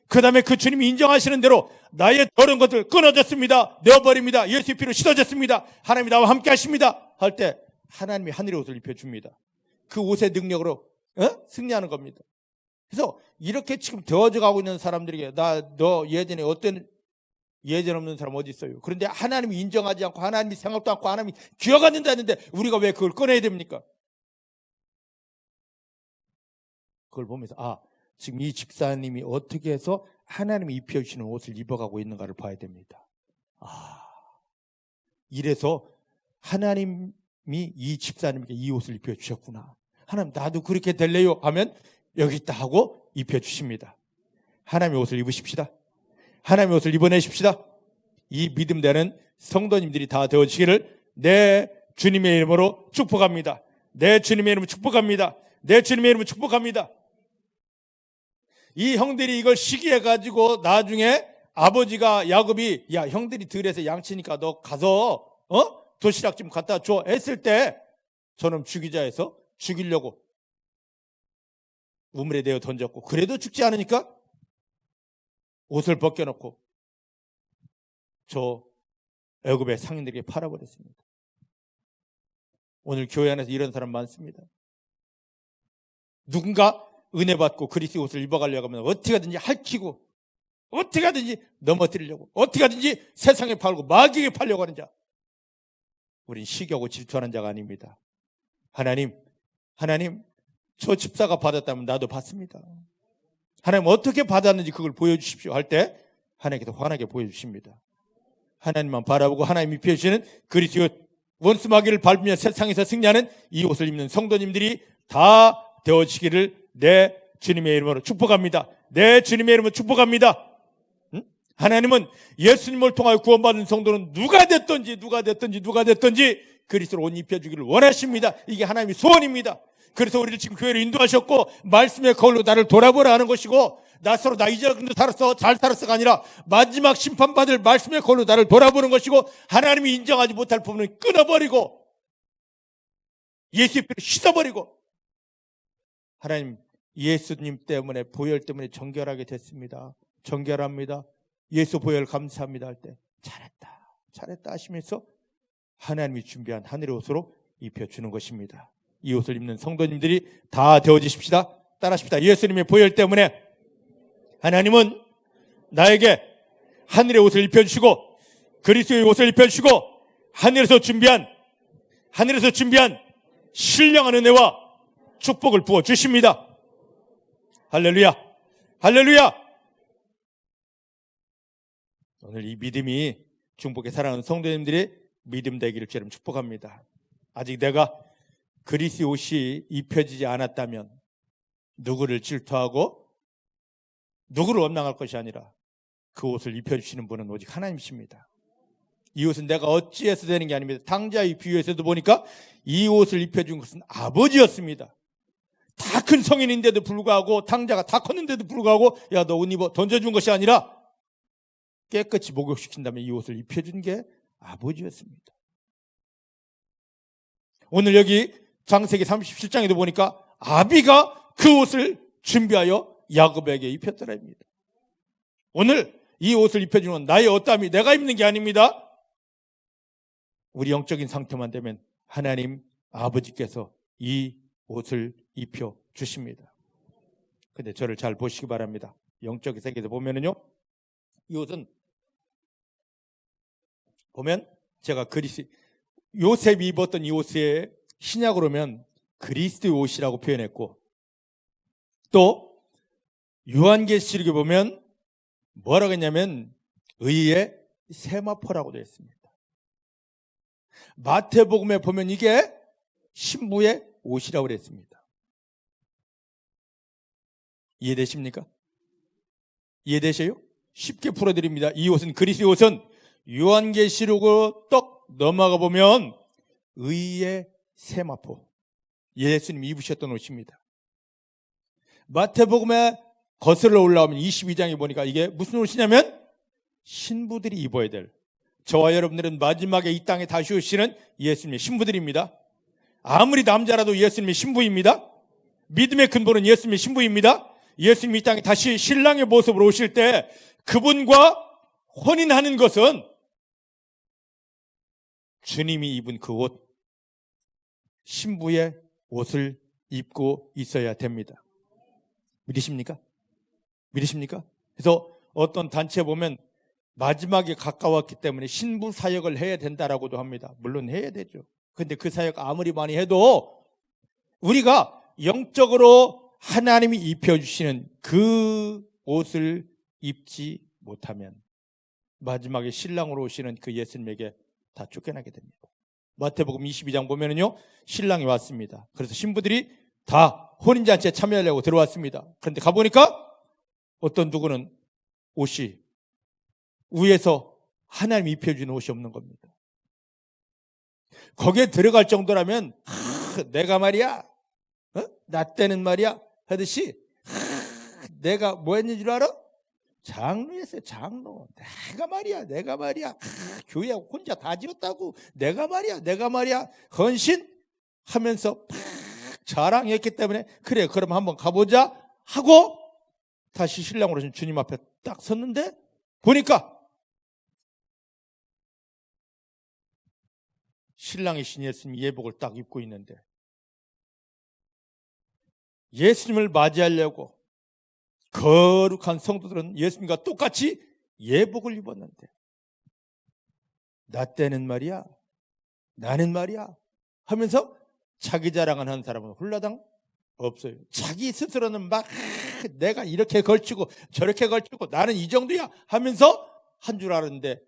그 다음에 그 주님이 인정하시는 대로 나의 더러운 것들 끊어졌습니다. 내어버립니다. 예수의 피로 씻어졌습니다. 하나님이 나와 함께 하십니다. 할 때 하나님이 하늘의 옷을 입혀줍니다. 그 옷의 능력으로 승리하는 겁니다. 그래서 이렇게 지금 되어져 가고 있는 사람들에게, 너 예전에 어떤 예전 없는 사람 어디 있어요? 그런데 하나님이 인정하지 않고 하나님이 생각도 않고 하나님이 기억 안 난다 했는데 우리가 왜 그걸 꺼내야 됩니까? 그걸 보면서 지금 이 집사님이 어떻게 해서 하나님이 입혀주시는 옷을 입어가고 있는가를 봐야 됩니다. 이래서 하나님이 이 집사님에게 이 옷을 입혀주셨구나. 하나님 나도 그렇게 될래요 하면 여기 있다 하고 입혀주십니다. 하나님의 옷을 입으십시다. 하나님의 옷을 입어내십시다. 이 믿음되는 성도님들이 다 되어지기를 내 주님의 이름으로 축복합니다. 내 주님의 이름으로 축복합니다. 내 주님의 이름으로 축복합니다. 이 형들이 이걸 시기해가지고 나중에 아버지가 야곱이 야 형들이 들에서 양치니까 너 가서 도시락 좀 갖다 줘 했을 때 저놈 죽이자 해서 죽이려고 우물에 내어 던졌고 그래도 죽지 않으니까 옷을 벗겨놓고 저 애굽의 상인들에게 팔아버렸습니다. 오늘 교회 안에서 이런 사람 많습니다. 누군가 은혜 받고 그리스도의 옷을 입어가려고 하면 어떻게 하든지 핥히고 어떻게 하든지 넘어뜨리려고 어떻게 하든지 세상에 팔고 마귀에게 팔려고 하는 자, 우린 시기하고 질투하는 자가 아닙니다. 하나님 저 집사가 받았다면 나도 받습니다. 하나님 어떻게 받았는지 그걸 보여주십시오 할 때 하나님께서 환하게 보여주십니다. 하나님만 바라보고 하나님이 입혀주시는 그리스도의 원수마귀를 밟으며 세상에서 승리하는 이 옷을 입는 성도님들이 다 되어지기를 내 주님의 이름으로 축복합니다. 내 주님의 이름으로 축복합니다. 하나님은 예수님을 통하여 구원받은 성도는 누가 됐든지 그리스도로 옷 입혀주기를 원하십니다. 이게 하나님의 소원입니다. 그래서 우리를 지금 교회로 인도하셨고 말씀의 거울로 나를 돌아보라 하는 것이고 나서로 나 이제도 살았어 잘 살았어가 아니라 마지막 심판받을 말씀의 거울로 나를 돌아보는 것이고 하나님이 인정하지 못할 부분은 끊어버리고 예수의 피로 씻어버리고 하나님 예수님 때문에 보혈 때문에 정결하게 됐습니다. 정결합니다. 예수 보혈 감사합니다 할 때 잘했다 하시면서 하나님이 준비한 하늘의 옷으로 입혀주는 것입니다. 이 옷을 입는 성도님들이 다 되어지십시다. 따라하십시다. 예수님의 보혈 때문에 하나님은 나에게 하늘의 옷을 입혀주시고 그리스도의 옷을 입혀주시고 하늘에서 준비한 신령한 은혜와 축복을 부어주십니다. 할렐루야 할렐루야. 오늘 이 믿음이 중복에 사랑하는 성도님들의 믿음 되기를 주님 축복합니다. 아직 내가 그리스도의 옷이 입혀지지 않았다면 누구를 질투하고 누구를 원망할 것이 아니라 그 옷을 입혀주시는 분은 오직 하나님이십니다. 이 옷은 내가 어찌해서 되는 게 아닙니다. 탕자의 비유에서도 보니까 이 옷을 입혀준 것은 아버지였습니다. 다 큰 성인인데도 불구하고 탕자가 다 컸는데도 불구하고 야 너 옷 입어 던져준 것이 아니라 깨끗이 목욕시킨 다음에 이 옷을 입혀준 게 아버지였습니다. 오늘 여기 창세기 37장에도 보니까 아비가 그 옷을 준비하여 야곱에게 입혔더랍니다. 오늘 이 옷을 입혀주는 건 나의 어떠함이 내가 입는 게 아닙니다. 우리 영적인 상태만 되면 하나님 아버지께서 이 옷을 입혀주십니다. 근데 저를 잘 보시기 바랍니다. 영적인 세계에서 보면은요, 이 옷은 보면 제가 요셉이 입었던 이 옷에 신약으로 보면 그리스도의 옷이라고 표현했고 또 요한계시록에 보면 뭐라고 했냐면 의의 세마포라고 되어 있습니다. 마태복음에 보면 이게 신부의 옷이라고 그랬습니다. 이해되십니까? 이해되세요? 쉽게 풀어드립니다. 이 옷은 그리스도의 옷은 요한계시록으로 떡 넘어가 보면 의의 세마포 예수님이 입으셨던 옷입니다. 마태복음에 거슬러 올라오면 22장에 보니까 이게 무슨 옷이냐면 신부들이 입어야 될, 저와 여러분들은 마지막에 이 땅에 다시 오시는 예수님의 신부들입니다. 아무리 남자라도 예수님의 신부입니다. 믿음의 근본은 예수님의 신부입니다. 예수님이 이 땅에 다시 신랑의 모습으로 오실 때 그분과 혼인하는 것은 주님이 입은 그 옷, 신부의 옷을 입고 있어야 됩니다. 믿으십니까? 믿으십니까? 그래서 어떤 단체에 보면 마지막에 가까웠기 때문에 신부 사역을 해야 된다라고도 합니다. 물론 해야 되죠. 그런데 그 사역 아무리 많이 해도 우리가 영적으로 하나님이 입혀주시는 그 옷을 입지 못하면 마지막에 신랑으로 오시는 그 예수님에게 다 쫓겨나게 됩니다. 마태복음 22장 보면은요, 신랑이 왔습니다. 그래서 신부들이 다 혼인잔치에 참여하려고 들어왔습니다. 그런데 가보니까 어떤 누구는 옷이 위에서 하나님이 입혀주는 옷이 없는 겁니다. 거기에 들어갈 정도라면 내가 말이야 나 때는 말이야 하듯이 내가 뭐 했는 줄 알아? 장로였어요. 장로. 내가 말이야. 교회 혼자 다 지었다고. 내가 말이야. 헌신하면서 팍 자랑했기 때문에 그래 그럼 한번 가보자 하고 다시 신랑으로 주님 앞에 딱 섰는데 보니까 신랑이신 예수님 예복을 딱 입고 있는데 예수님을 맞이하려고 거룩한 성도들은 예수님과 똑같이 예복을 입었는데 나 때는 말이야, 나는 말이야 하면서 자기 자랑을 하는 사람은 홀라당 없어요. 자기 스스로는 막 내가 이렇게 걸치고 저렇게 걸치고 나는 이 정도야 하면서 한 줄 알았는데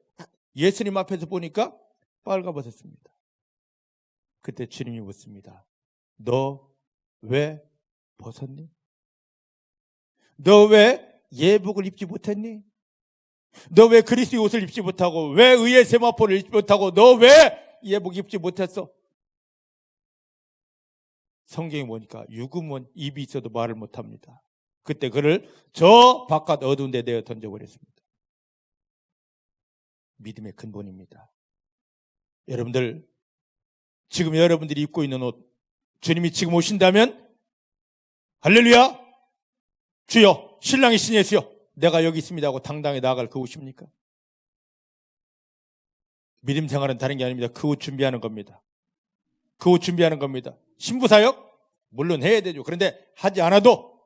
예수님 앞에서 보니까 빨가벗었습니다. 그때 주님이 묻습니다. 너 왜 벗었니? 너 왜 예복을 입지 못했니? 너 왜 그리스도의 옷을 입지 못하고 왜 의의 세마포를 입지 못하고 너 왜 예복 입지 못했어? 성경에 보니까 유구먼 입이 있어도 말을 못합니다. 그때 그를 저 바깥 어두운 데 내어 던져버렸습니다. 믿음의 근본입니다. 여러분들 지금 여러분들이 입고 있는 옷 주님이 지금 오신다면 할렐루야 주여 신랑이신 예수여 내가 여기 있습니다 하고 당당히 나아갈 그 옷입니까? 믿음 생활은 다른 게 아닙니다. 그 옷 준비하는 겁니다. 그 옷 준비하는 겁니다. 신부사역 물론 해야 되죠. 그런데 하지 않아도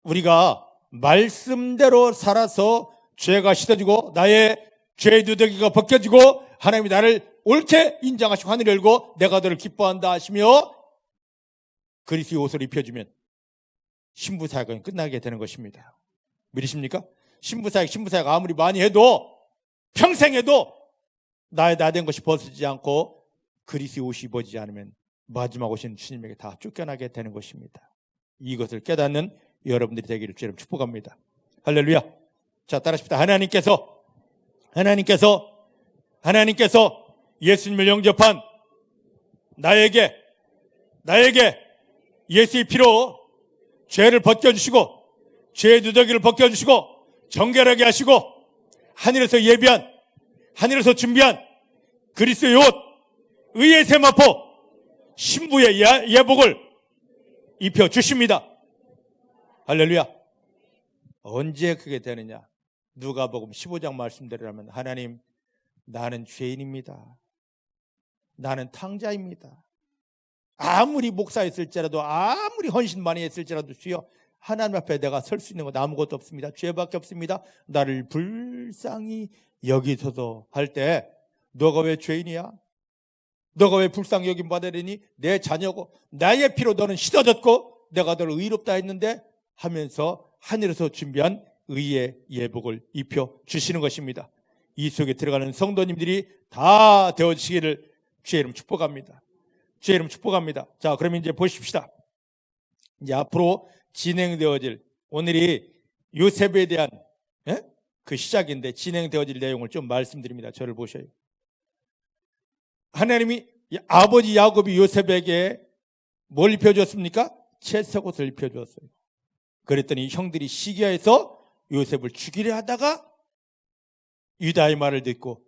우리가 말씀대로 살아서 죄가 씻어지고 나의 죄의 누더기가 벗겨지고 하나님이 나를 옳게 인정하시고 하늘을 열고 내가 너를 기뻐한다 하시며 그리스도의 옷을 입혀주면 신부사역은 끝나게 되는 것입니다. 믿으십니까? 신부사역 아무리 많이 해도 평생 해도 나의 나된 것이 벗어지지 않고 그리스도의 옷이 입어지지 않으면 마지막 오신 주님에게 다 쫓겨나게 되는 것입니다. 이것을 깨닫는 여러분들이 되기를 주님 축복합니다. 할렐루야. 자, 따라하십시다. 하나님께서 예수님을 영접한 나에게 예수의 피로 죄를 벗겨주시고 죄의 누더기를 벗겨주시고 정결하게 하시고 하늘에서 준비한 그리스도의 옷 의의 세마포 신부의 예복을 입혀주십니다. 할렐루야. 언제 그게 되느냐? 누가복음 15장 말씀대로라면 하나님 나는 죄인입니다. 나는 탕자입니다. 아무리 목사였을지라도 아무리 헌신 많이 했을지라도 주여 하나님 앞에 내가 설 수 있는 건 아무것도 없습니다. 죄밖에 없습니다. 나를 불쌍히 여기소서 할 때 너가 왜 죄인이야? 너가 왜 불쌍히 여김 받으려니? 내 자녀고 나의 피로 너는 씻어졌고 내가 너를 의롭다 했는데 하면서 하늘에서 준비한 의의 예복을 입혀주시는 것입니다. 이 속에 들어가는 성도님들이 다 되어지기를 주의 이름 축복합니다. 주의 이름 축복합니다. 자, 그럼 이제 보십시다. 이제 앞으로 진행되어질 오늘이 요셉에 대한 그 시작인데 진행되어질 내용을 좀 말씀드립니다. 저를 보셔요. 하나님이 아버지 야곱이 요셉에게 뭘 입혀줬습니까? 채색 옷을 입혀주었어요. 그랬더니 형들이 시기하여서 요셉을 죽이려 하다가 유다의 말을 듣고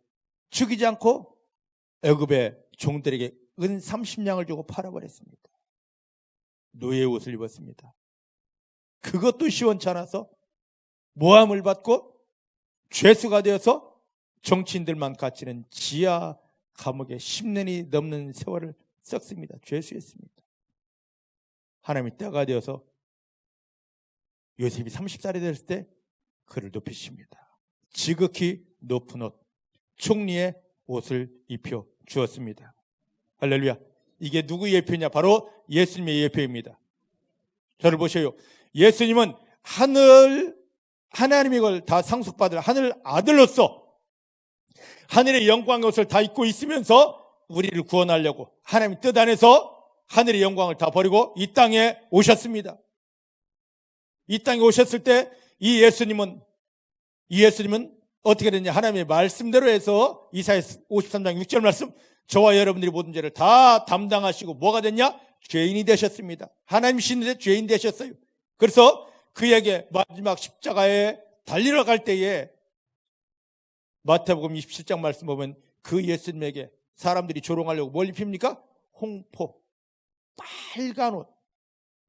죽이지 않고 애굽의 종들에게 은 30냥을 주고 팔아버렸습니다. 노예의 옷을 입었습니다. 그것도 시원찮아서 모함을 받고 죄수가 되어서 정치인들만 갇히는 지하 감옥에 10년이 넘는 세월을 썩습니다. 죄수였습니다. 하나님이 때가 되어서 요셉이 30살이 됐을 때 그를 높이십니다. 지극히 높은 옷, 총리의 옷을 입혀 주었습니다. 할렐루야. 이게 누구의 예표냐? 바로 예수님의 예표입니다. 저를 보셔요. 예수님은 하나님의 걸 다 상속받을 하늘 아들로서 하늘의 영광의 옷을 다 입고 있으면서 우리를 구원하려고 하나님 뜻 안에서 하늘의 영광을 다 버리고 이 땅에 오셨습니다. 이 땅에 오셨을 때 이 예수님은 어떻게 됐냐? 하나님의 말씀대로 해서 이사야 53장 6절 말씀, 저와 여러분들이 모든 죄를 다 담당하시고 뭐가 됐냐? 죄인이 되셨습니다. 하나님 신인데 죄인 되셨어요. 그래서 그에게 마지막 십자가에 달리러 갈 때에 마태복음 27장 말씀 보면 그 예수님에게 사람들이 조롱하려고 뭘 입힙니까? 홍포, 빨간 옷,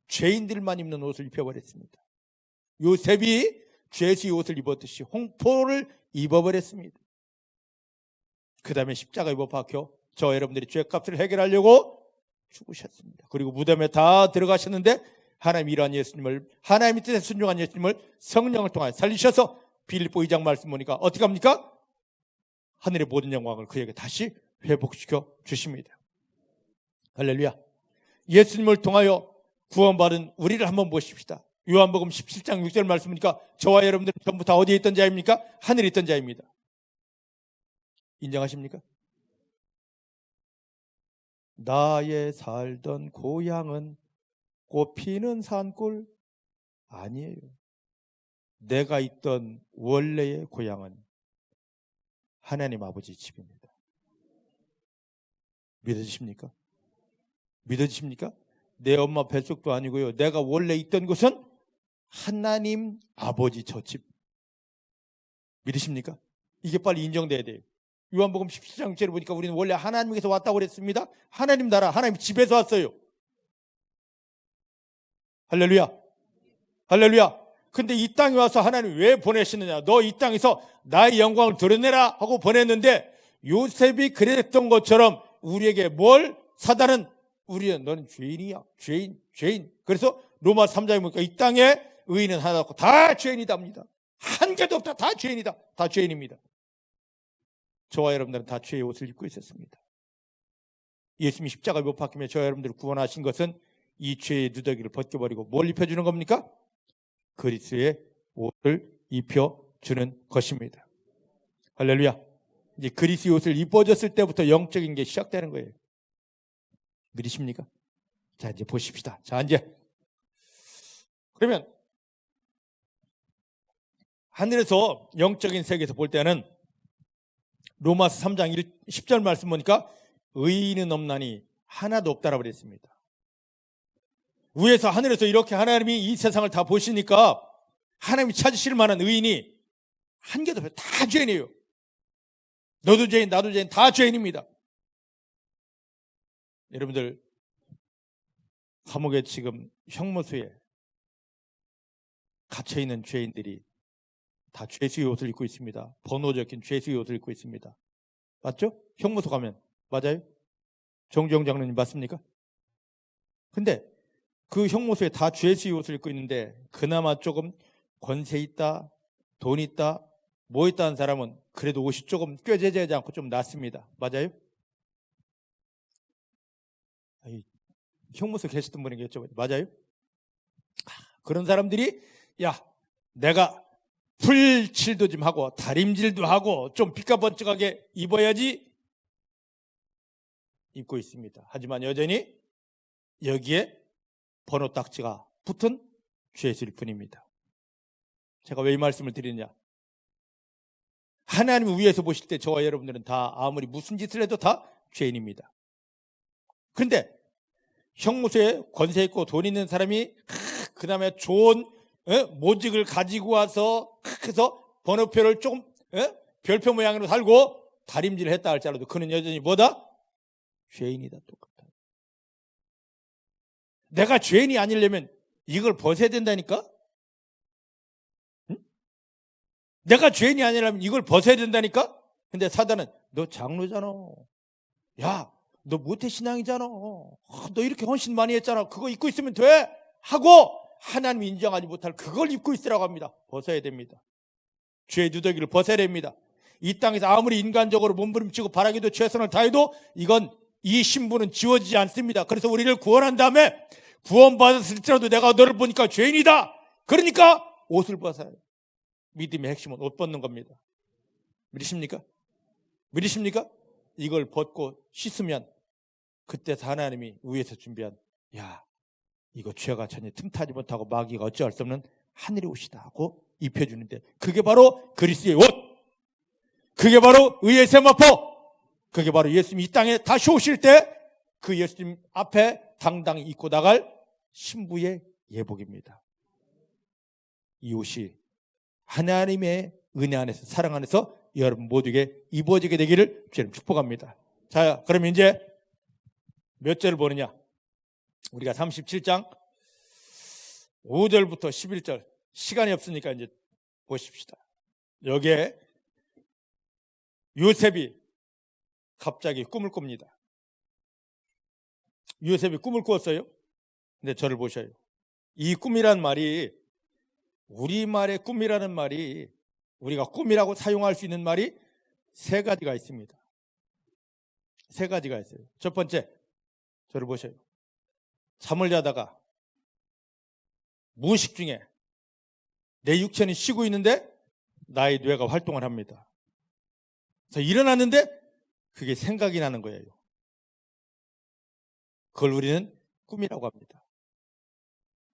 죄인들만 입는 옷을 입혀버렸습니다. 요셉이 죄수의 옷을 입었듯이 홍포를 입어버렸습니다. 그 다음에 십자가에 못 박혀 저 여러분들이 죄값을 해결하려고 죽으셨습니다. 그리고 무덤에 다 들어가셨는데 하나님 이러한 예수님을, 하나님의 뜻에 순종한 예수님을 성령을 통하여 살리셔서 빌립보 2장 말씀 보니까 어떻게 합니까? 하늘의 모든 영광을 그에게 다시 회복시켜 주십니다. 할렐루야. 예수님을 통하여 구원받은 우리를 한번 보십시다. 요한복음 17장 6절 말씀 보니까 저와 여러분들은 전부 다 어디에 있던 자입니까? 하늘에 있던 자입니다. 인정하십니까? 나의 살던 고향은 꽃피는 산골 아니에요. 내가 있던 원래의 고향은 하나님 아버지 집입니다. 믿어지십니까? 믿어지십니까? 내 엄마 뱃속도 아니고요. 내가 원래 있던 곳은 하나님 아버지 저 집. 믿으십니까? 이게 빨리 인정돼야 돼요. 요한복음 17장 6절을 보니까 우리는 원래 하나님께서 왔다고 그랬습니다. 하나님 나라, 하나님 집에서 왔어요. 할렐루야. 할렐루야. 근데 이 땅에 와서 하나님 왜 보내시느냐? 너 이 땅에서 나의 영광을 드러내라 하고 보냈는데 요셉이 그랬던 것처럼 우리에게 뭘? 사단은 우리는 너는 죄인이야. 죄인. 그래서 로마 3장에 보니까 이 땅에 의인은 하나도 없고 다 죄인이답니다. 한 개도 없다. 다 죄인이다. 다 죄인입니다. 저와 여러분들은 다 죄의 옷을 입고 있었습니다. 예수님이 십자가에 못 박히며 저와 여러분들을 구원하신 것은 이 죄의 누더기를 벗겨버리고 뭘 입혀주는 겁니까? 그리스도의 옷을 입혀주는 것입니다. 할렐루야. 이제 그리스도의 옷을 입어줬을 때부터 영적인 게 시작되는 거예요. 믿으십니까? 자, 이제 보십시다. 자, 이제 그러면 하늘에서 영적인 세계에서 볼 때는 로마서 3장 10절 말씀 보니까 의인은 없나니 하나도 없다라고 그랬습니다. 위에서 하늘에서 이렇게 하나님이 이 세상을 다 보시니까 하나님이 찾으실 만한 의인이 한 개도 없어요. 다 죄인이에요. 너도 죄인, 나도 죄인, 다 죄인입니다. 여러분들 감옥에 지금 형무소에 갇혀있는 죄인들이 다 죄수의 옷을 입고 있습니다. 번호 적힌 죄수의 옷을 입고 있습니다. 맞죠? 형무소 가면 맞아요? 정주영 장로님 맞습니까? 근데 그 형무소에 다 죄수의 옷을 입고 있는데 그나마 조금 권세 있다, 돈 있다, 뭐 있다는 사람은 그래도 옷이 조금 꾀죄죄하지 않고 좀 낫습니다. 맞아요? 형무소에 계셨던 분에게 여쭤봐요. 맞아요? 그런 사람들이 야, 내가 풀칠도 좀 하고 다림질도 하고 좀 삐까번쩍하게 입어야지 입고 있습니다. 하지만 여전히 여기에 번호 딱지가 붙은 죄수일 뿐입니다. 제가 왜 이 말씀을 드리느냐? 하나님 위에서 보실 때 저와 여러분들은 다 아무리 무슨 짓을 해도 다 죄인입니다. 그런데 형무소에 권세 있고 돈 있는 사람이 그 다음에 좋은 모직을 가지고 와서 해서 번호표를 조금 별표 모양으로 달고 다림질을 했다 할지라도 그는 여전히 뭐다? 죄인이다. 똑같다. 내가 죄인이 아니려면 이걸 벗어야 된다니까? 응? 내가 죄인이 아니라면 이걸 벗어야 된다니까? 근데 사단은 너 장로잖아. 야, 너 모태신앙이잖아. 너 이렇게 헌신 많이 했잖아. 그거 입고 있으면 돼. 하고 하나님이 인정하지 못할 그걸 입고 있으라고 합니다. 벗어야 됩니다. 죄의 누더기를 벗어야 됩니다. 이 땅에서 아무리 인간적으로 몸부림치고 바라기도 최선을 다해도 이건 이 신분은 지워지지 않습니다. 그래서 우리를 구원한 다음에 구원받았을지라도 내가 너를 보니까 죄인이다. 그러니까 옷을 벗어요. 믿음의 핵심은 옷 벗는 겁니다. 믿으십니까? 믿으십니까? 이걸 벗고 씻으면 그때 하나님이 위에서 준비한 야, 이거 죄가 전혀 틈타지 못하고 마귀가 어찌할 수 없는 하늘의 옷이다 하고 입혀주는데 그게 바로 그리스도의 옷, 그게 바로 의의 세마포, 그게 바로 예수님이 이 땅에 다시 오실 때 그 예수님 앞에 당당히 입고 나갈 신부의 예복입니다. 이웃이 하나님의 은혜 안에서, 사랑 안에서 여러분 모두에게 이루어지게 되기를 주님 축복합니다. 자, 그럼 이제 몇 절을 보느냐? 우리가 37장 5절부터 11절, 시간이 없으니까 이제 보십시다. 여기에 요셉이 갑자기 꿈을 꿉니다. 요셉이 꿈을 꾸었어요. 근데 저를 보셔요. 이 꿈이란 말이, 우리말의 꿈이라는 말이, 우리가 꿈이라고 사용할 수 있는 말이 세 가지가 있습니다. 세 가지가 있어요. 첫 번째, 저를 보셔요. 잠을 자다가 무의식 중에 내 육체는 쉬고 있는데 나의 뇌가 활동을 합니다. 그래서 일어났는데 그게 생각이 나는 거예요. 그걸 우리는 꿈이라고 합니다.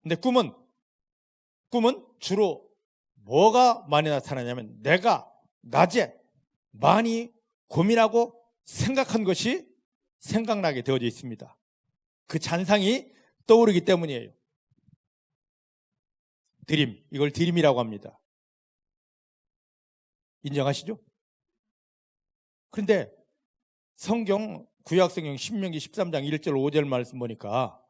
근데 꿈은 주로 뭐가 많이 나타나냐면, 내가 낮에 많이 고민하고 생각한 것이 생각나게 되어져 있습니다. 그 잔상이 떠오르기 때문이에요. 드림, 이걸 드림이라고 합니다. 인정하시죠? 그런데 성경, 구약성경 신명기 13장 1절 5절 말씀 보니까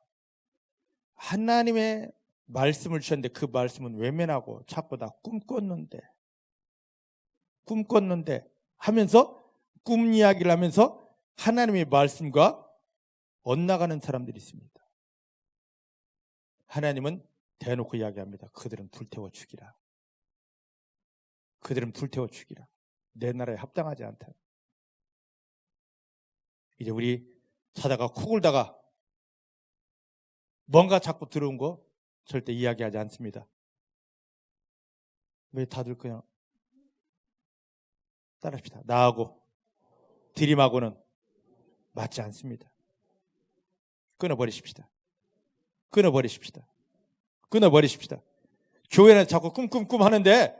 하나님의 말씀을 주셨는데 그 말씀은 외면하고 자꾸 다 꿈꿨는데 하면서, 꿈 이야기를 하면서 하나님의 말씀과 엇나가는 사람들이 있습니다. 하나님은 대놓고 이야기합니다. 그들은 불태워 죽이라. 그들은 불태워 죽이라. 내 나라에 합당하지 않다. 이제 우리 자다가 코 골다가 뭔가 자꾸 들어온 거 절대 이야기하지 않습니다. 왜 다들 그냥 따라합시다. 나하고 드림하고는 맞지 않습니다. 끊어버리십시다. 교회는 자꾸 꿈 하는데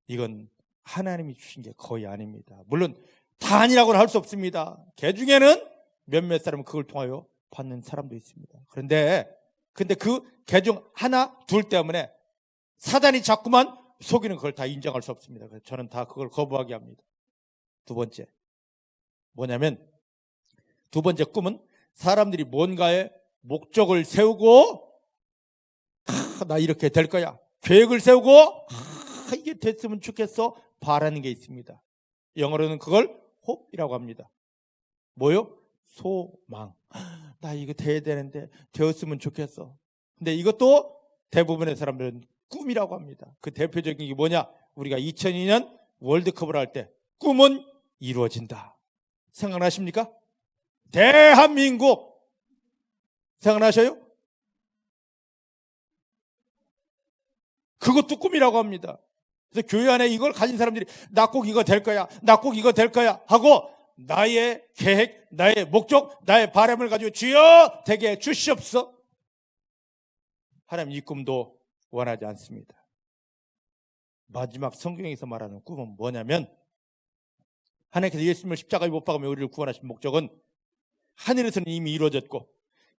이건 하나님이 주신 게 거의 아닙니다. 물론 다 아니라고는 할 수 없습니다. 개 중에는 몇몇 사람은 그걸 통하여 받는 사람도 있습니다. 그런데 그 개 중 하나, 둘 때문에 사단이 자꾸만 속이는, 그걸 다 인정할 수 없습니다. 그래서 저는 다 그걸 거부하게 합니다. 두 번째, 뭐냐면, 두 번째 꿈은 사람들이 뭔가의 목적을 세우고, 나 이렇게 될 거야, 계획을 세우고, 이게 됐으면 좋겠어, 바라는 게 있습니다. 영어로는 그걸 hope이라고 합니다. 뭐요? 소망. 나 이거 돼야 되는데, 되었으면 좋겠어. 근데 이것도 대부분의 사람들은 꿈이라고 합니다. 그 대표적인 게 뭐냐? 우리가 2002년 월드컵을 할 때 꿈은 이루어진다. 생각나십니까? 대한민국 생각나셔요? 그것도 꿈이라고 합니다. 그래서 교회 안에 이걸 가진 사람들이 나 꼭 이거 될 거야, 나 꼭 이거 될 거야 하고 나의 계획, 나의 목적, 나의 바람을 가지고 주여 되게 주시옵소서. 하나님 이 꿈도 원하지 않습니다. 마지막 성경에서 말하는 꿈은 뭐냐면, 하나님께서 예수님을 십자가에 못 박으며 우리를 구원하신 목적은 하늘에서는 이미 이루어졌고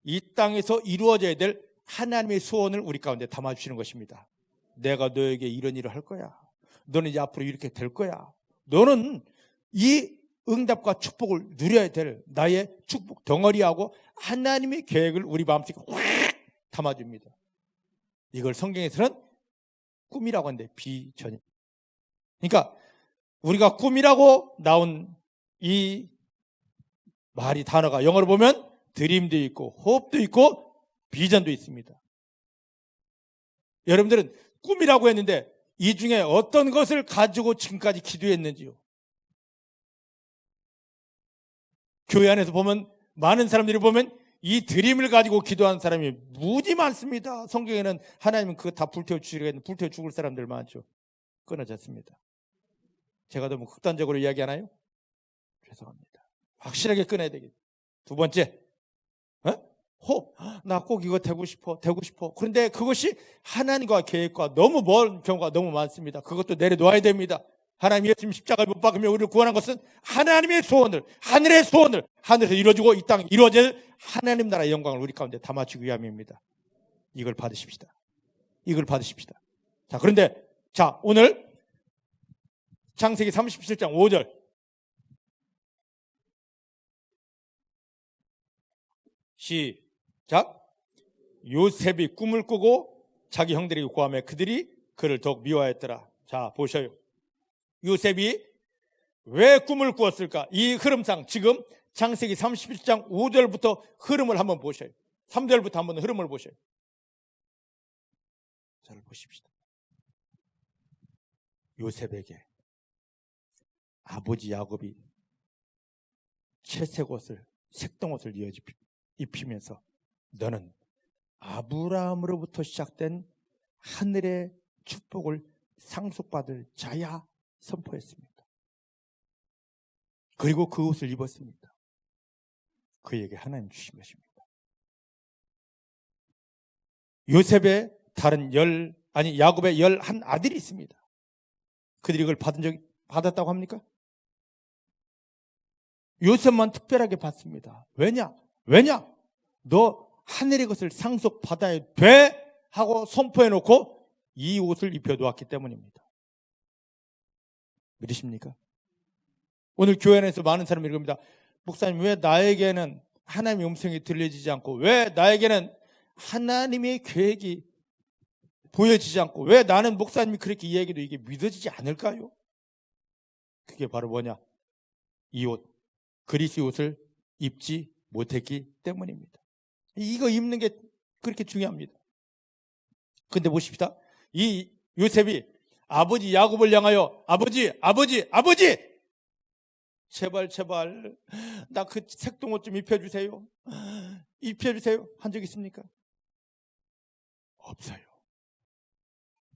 이 땅에서 이루어져야 될 하나님의 소원을 우리 가운데 담아주시는 것입니다. 내가 너에게 이런 일을 할 거야. 너는 이제 앞으로 이렇게 될 거야. 너는 이 응답과 축복을 누려야 될 나의 축복 덩어리하고 하나님의 계획을 우리 마음속에 확 담아줍니다. 이걸 성경에서는 꿈이라고 하는데 비전이. 그러니까 우리가 꿈이라고 나온 이 말이, 단어가 영어로 보면 드림도 있고 호흡도 있고 비전도 있습니다. 여러분들은 꿈이라고 했는데 이 중에 어떤 것을 가지고 지금까지 기도했는지요? 교회 안에서 보면, 많은 사람들이 보면 이 드림을 가지고 기도하는 사람이 무지 많습니다. 성경에는 하나님은 그거 다 불태워 주시겠는데 불태워 죽을 사람들 많죠. 끊어졌습니다. 제가 너무 극단적으로 이야기하나요? 죄송합니다. 확실하게 끊어야 되겠다. 두 번째, 나 꼭 이거 되고 싶어. 그런데 그것이 하나님과 계획과 너무 먼 경우가 너무 많습니다. 그것도 내려놓아야 됩니다. 하나님 예수님 십자가를 못 박으며 우리를 구원한 것은 하나님의 소원을, 하늘의 소원을 하늘에서 이루어지고 이 땅에 이루어질 하나님 나라의 영광을 우리 가운데 담아주기 위함입니다. 이걸 받으십시다. 자, 그런데 오늘 창세기 37장 5절 시작. 요셉이 꿈을 꾸고 자기 형들에게 고하며 그들이 그를 더욱 미워하였더라. 자, 보셔요. 요셉이 왜 꿈을 꾸었을까? 이 흐름상 지금 창세기 37장 5절부터 흐름을 한번 보셔요. 3절부터 한번 흐름을 보셔요. 잘 보십시다. 요셉에게 아버지 야곱이 채색 옷을, 색동옷을 입히면서 너는 아브라함으로부터 시작된 하늘의 축복을 상속받을 자야 선포했습니다. 그리고 그 옷을 입었습니다. 그에게 하나님 주신 것입니다. 요셉의 야곱의 11 아들이 있습니다. 그들이 이걸 받았다고 합니까? 요셉만 특별하게 받습니다. 왜냐? 너 하늘의 것을 상속받아야 돼 하고 선포해놓고 이 옷을 입혀놓았기 때문입니다. 믿으십니까? 오늘 교회 안에서 많은 사람이 이럽니다. 목사님, 왜 나에게는 하나님의 음성이 들려지지 않고, 왜 나에게는 하나님의 계획이 보여지지 않고, 왜 나는 목사님이 그렇게 이야기해도 이게 믿어지지 않을까요? 그게 바로 뭐냐? 이 옷, 그리스도의 옷을 입지 못했기 때문입니다. 이거 입는 게 그렇게 중요합니다. 근데 보십시다. 이 요셉이 아버지 야곱을 향하여 아버지 제발 나 그 색동옷 좀 입혀주세요 한 적 있습니까? 없어요.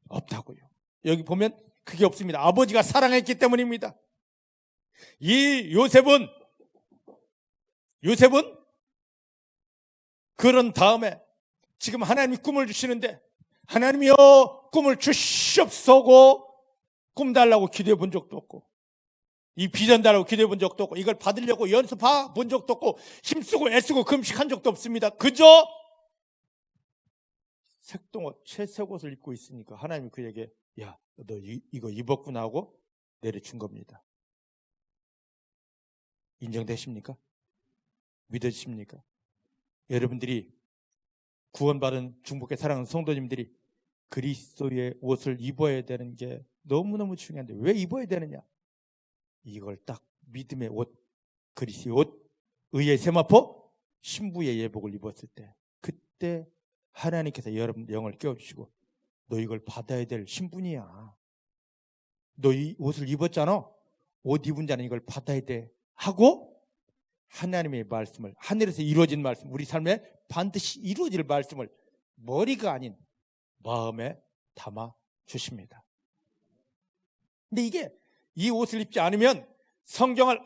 없다고요. 여기 보면 그게 없습니다. 아버지가 사랑했기 때문입니다. 이 요셉은 그런 다음에 지금 하나님이 꿈을 주시는데 하나님이여 꿈을 주시옵소서 꿈 달라고 기도해 본 적도 없고 이 비전 달라고 기도해 본 적도 없고 이걸 받으려고 연습해 본 적도 없고 힘쓰고 애쓰고 금식한 적도 없습니다. 그저 색동옷, 채색 옷을 입고 있으니까 하나님이 그에게 야, 너 이거 입었구나 하고 내려준 겁니다. 인정되십니까? 믿어지십니까? 여러분들이 구원받은 중복의 사랑하는 성도님들이 그리스도의 옷을 입어야 되는 게 너무너무 중요한데 왜 입어야 되느냐? 이걸 딱 믿음의 옷, 그리스도의 옷, 의의 세마포, 신부의 예복을 입었을 때 그때 하나님께서 여러분 영을 깨워주시고 너 이걸 받아야 될 신분이야. 너 이 옷을 입었잖아. 옷 입은 자는 이걸 받아야 돼 하고 하나님의 말씀을 하늘에서 이루어진 말씀 우리 삶에 반드시 이루어질 말씀을 머리가 아닌 마음에 담아 주십니다. 근데 이게 이 옷을 입지 않으면 성경을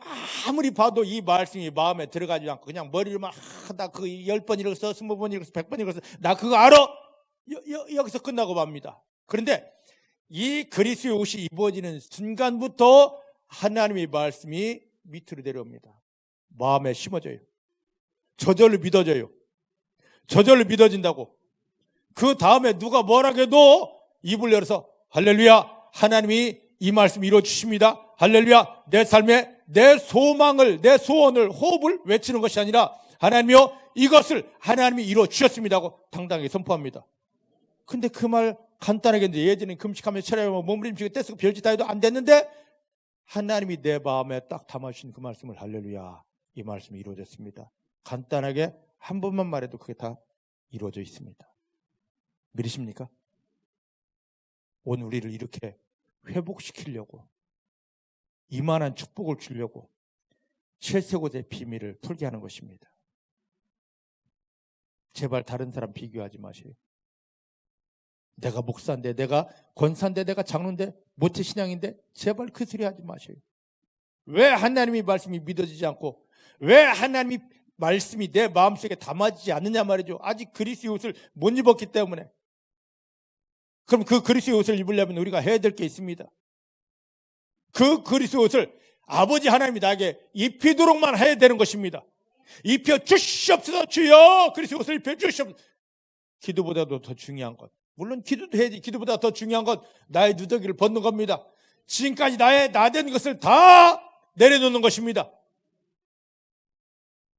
아무리 봐도 이 말씀이 마음에 들어가지 않고 그냥 머리로만 나 그 10번 읽었어 20번 읽었어 100번 읽었어 나 그거 알아 여기서 끝나고 맙니다. 그런데 이 그리스도의 옷이 입어지는 순간부터 하나님의 말씀이 밑으로 내려옵니다. 마음에 심어져요. 저절로 믿어져요. 저절로 믿어진다고. 그 다음에 누가 뭐라 해도 입을 열어서 할렐루야 하나님이 이 말씀 이루어주십니다. 할렐루야 내 삶에 내 소망을 내 소원을 호흡을 외치는 것이 아니라 하나님이여 이것을 하나님이 이루어주셨습니다 하고 당당하게 선포합니다. 근데 그 말 간단하게 이제 예전에 금식하며 철야하며 몸부림치고 떼쓰고 별짓 다 해도 안 됐는데 하나님이 내 마음에 딱 담아주신 그 말씀을 할렐루야 이 말씀이 이루어졌습니다. 간단하게 한 번만 말해도 그게 다 이루어져 있습니다. 믿으십니까? 오늘 우리를 이렇게 회복시키려고 이만한 축복을 주려고 채색옷의 비밀을 풀게 하는 것입니다. 제발 다른 사람 비교하지 마세요. 내가 목사인데 내가 권사인데 내가 장로인데 모태신앙인데 제발 그 소리 하지 마세요. 왜 하나님의 말씀이 믿어지지 않고 왜 하나님의 말씀이 내 마음속에 담아지지 않느냐 말이죠. 아직 그리스도의 옷을 못 입었기 때문에. 그럼 그 그리스도의 옷을 입으려면 우리가 해야 될 게 있습니다. 그 그리스도의 옷을 아버지 하나님이 나에게 입히도록만 해야 되는 것입니다. 입혀 주시옵소서 주여 그리스도의 옷을 입혀 주시옵소서. 기도보다도 더 중요한 것 물론 기도도 해야지. 기도보다 더 중요한 건 나의 누더기를 벗는 겁니다. 지금까지 나의 나된 것을 다 내려놓는 것입니다.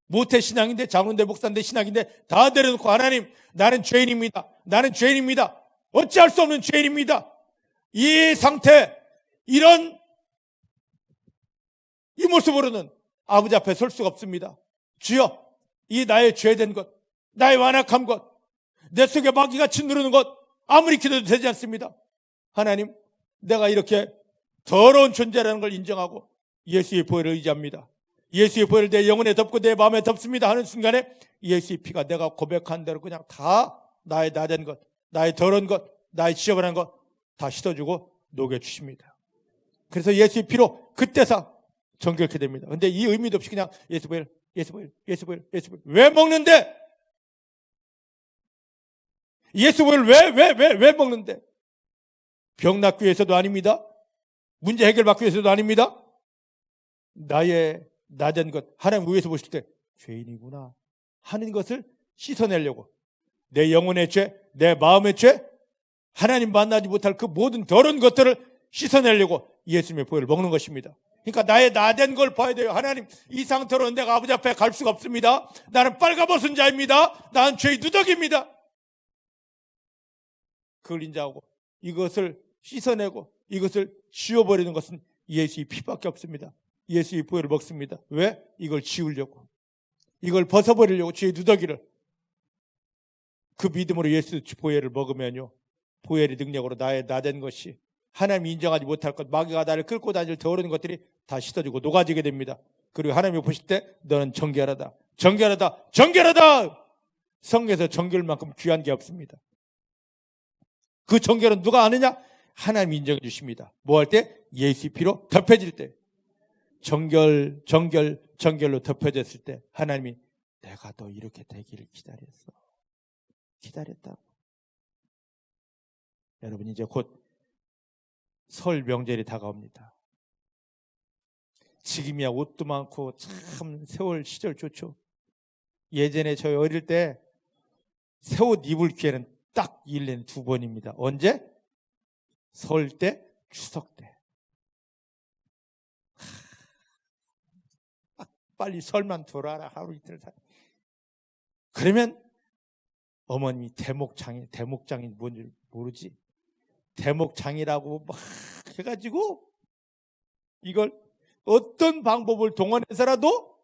모태신앙인데, 장로인데, 목사인데, 신앙인데 다 내려놓고, 하나님, 나는 죄인입니다. 나는 죄인입니다. 어찌할 수 없는 죄인입니다. 이 상태, 이런 이 모습으로는 아버지 앞에 설 수가 없습니다. 주여, 이 나의 죄된 것, 나의 완악한 것, 내 속에 마귀가 짓누르는 것, 아무리 기도도 되지 않습니다. 하나님, 내가 이렇게 더러운 존재라는 걸 인정하고 예수의 보혈을 의지합니다. 예수의 보혈을 내 영혼에 덮고 내 마음에 덮습니다 하는 순간에 예수의 피가 내가 고백한 대로 그냥 다 나의 나된 것, 나의 더러운 것, 나의 지저분한 것 다 씻어주고 녹여주십니다. 그래서 예수의 피로 그때서 정결케 됩니다. 근데 이 의미도 없이 그냥 예수 보혈, 예수 보혈, 예수 보혈, 예수 보혈. 왜 먹는데? 예수 보혈 왜 먹는데? 병 낫기 위해서도 아닙니다. 문제 해결받기 위해서도 아닙니다. 나의 나된 것, 하나님 위에서 보실 때 죄인이구나 하는 것을 씻어내려고, 내 영혼의 죄, 내 마음의 죄, 하나님 만나지 못할 그 모든 더러운 것들을 씻어내려고 예수님의 보혈을 먹는 것입니다. 그러니까 나의 나된 걸 봐야 돼요. 하나님, 이 상태로는 내가 아버지 앞에 갈 수가 없습니다. 나는 빨가벗은 자입니다. 나는 죄의 누더기입니다. 그걸 인정하고 이것을 씻어내고 이것을 지워버리는 것은 예수의 피밖에 없습니다. 예수의 보혈을 먹습니다. 왜? 이걸 지우려고, 이걸 벗어버리려고, 죄의 누더기를. 그 믿음으로 예수 보혈을 먹으면요, 보혈의 능력으로 나의 나된 것이, 하나님이 인정하지 못할 것, 마귀가 나를 끌고 다닐 더러운 것들이 다 씻어지고 녹아지게 됩니다. 그리고 하나님이 보실 때 너는 정결하다, 정결하다, 정결하다. 성경에서 정결만큼 귀한 게 없습니다. 그 정결은 누가 아느냐? 하나님이 인정해 주십니다. 뭐 할 때? 예수의 피로 덮여질 때. 정결로 덮여졌을 때 하나님이 내가 너 이렇게 되기를 기다렸어. 기다렸다고. 여러분, 이제 곧 설 명절이 다가옵니다. 지금이야 옷도 많고 참 세월 시절 좋죠. 예전에 저희 어릴 때 새 옷 입을 기회는 딱 1년에 2번입니다. 언제? 설 때, 추석 때. 빨리 설만 돌아라. 하루 이틀 살. 그러면 어머님이 대목장이 뭔지 모르지. 대목장이라고 막 해가지고 이걸 어떤 방법을 동원해서라도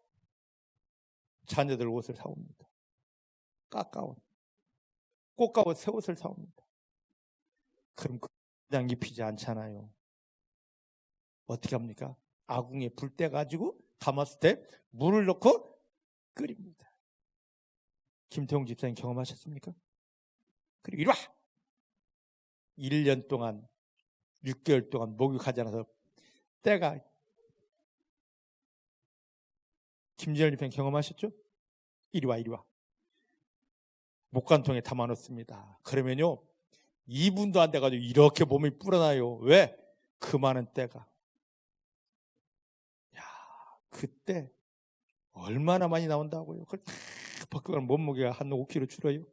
자녀들 옷을 사옵니다. 꽃가옷 새 옷을 사옵니다. 그럼 그냥 입히지 않잖아요. 어떻게 합니까? 아궁이에 불 떼가지고 가마솥 에 물을 넣고 끓입니다. 김태용 집사님 경험하셨습니까? 그리고 이리 와! 1년 동안 6개월 동안 목욕하지 않아서 때가. 김재열 집사님 경험하셨죠? 이리 와. 목간통에 담아놓습니다. 그러면요 2분도 안 돼가지고 이렇게 몸이 불어나요. 왜? 그 많은 때가. 야, 그때 얼마나 많이 나온다고요. 그걸 다 벗겨가면 몸무게가 한 5kg 줄어요.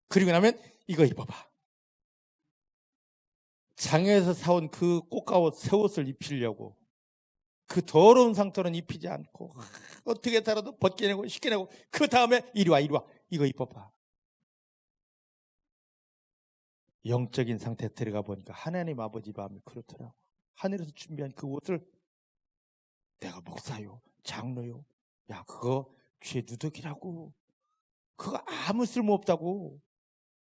그리고 나면 이거 입어봐. 장에서 사온 그 꽃가옷 새 옷을 입히려고 그 더러운 상태는 입히지 않고 어떻게 살아도 벗겨내고 씻겨내고 그 다음에 이리 와 이거 입어봐. 영적인 상태에 들어가 보니까 하나님 아버지 마음이 그렇더라고. 하늘에서 준비한 그 옷을 내가 목사요, 장로요, 야 그거 죄 누더기라고, 그거 아무 쓸모 없다고,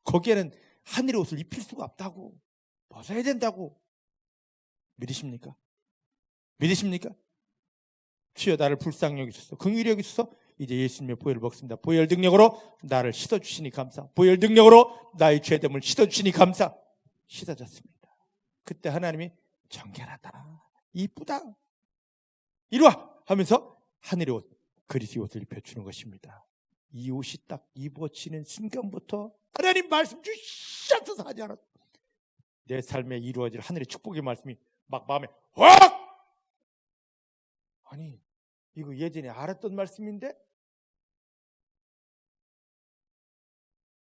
거기에는 하늘의 옷을 입힐 수가 없다고, 벗어야 된다고. 믿으십니까? 주여 나를 불쌍히 여기소서, 긍휼히 여기소서. 이제 예수님의 보혈을 먹습니다. 보혈 능력으로 나를 씻어주시니 감사. 보혈 능력으로 나의 죄됨을 씻어주시니 감사. 씻어졌습니다. 그때 하나님이 정결하다, 이쁘다, 이리 와 하면서 하늘의 옷, 그리스도의 옷을 입혀주는 것입니다. 이 옷이 딱 입어지는 순간부터 하나님 말씀 주셔서 하지 않았다. 내 삶에 이루어질 하늘의 축복의 말씀이 막 마음에 확! 아니 이거 예전에 알았던 말씀인데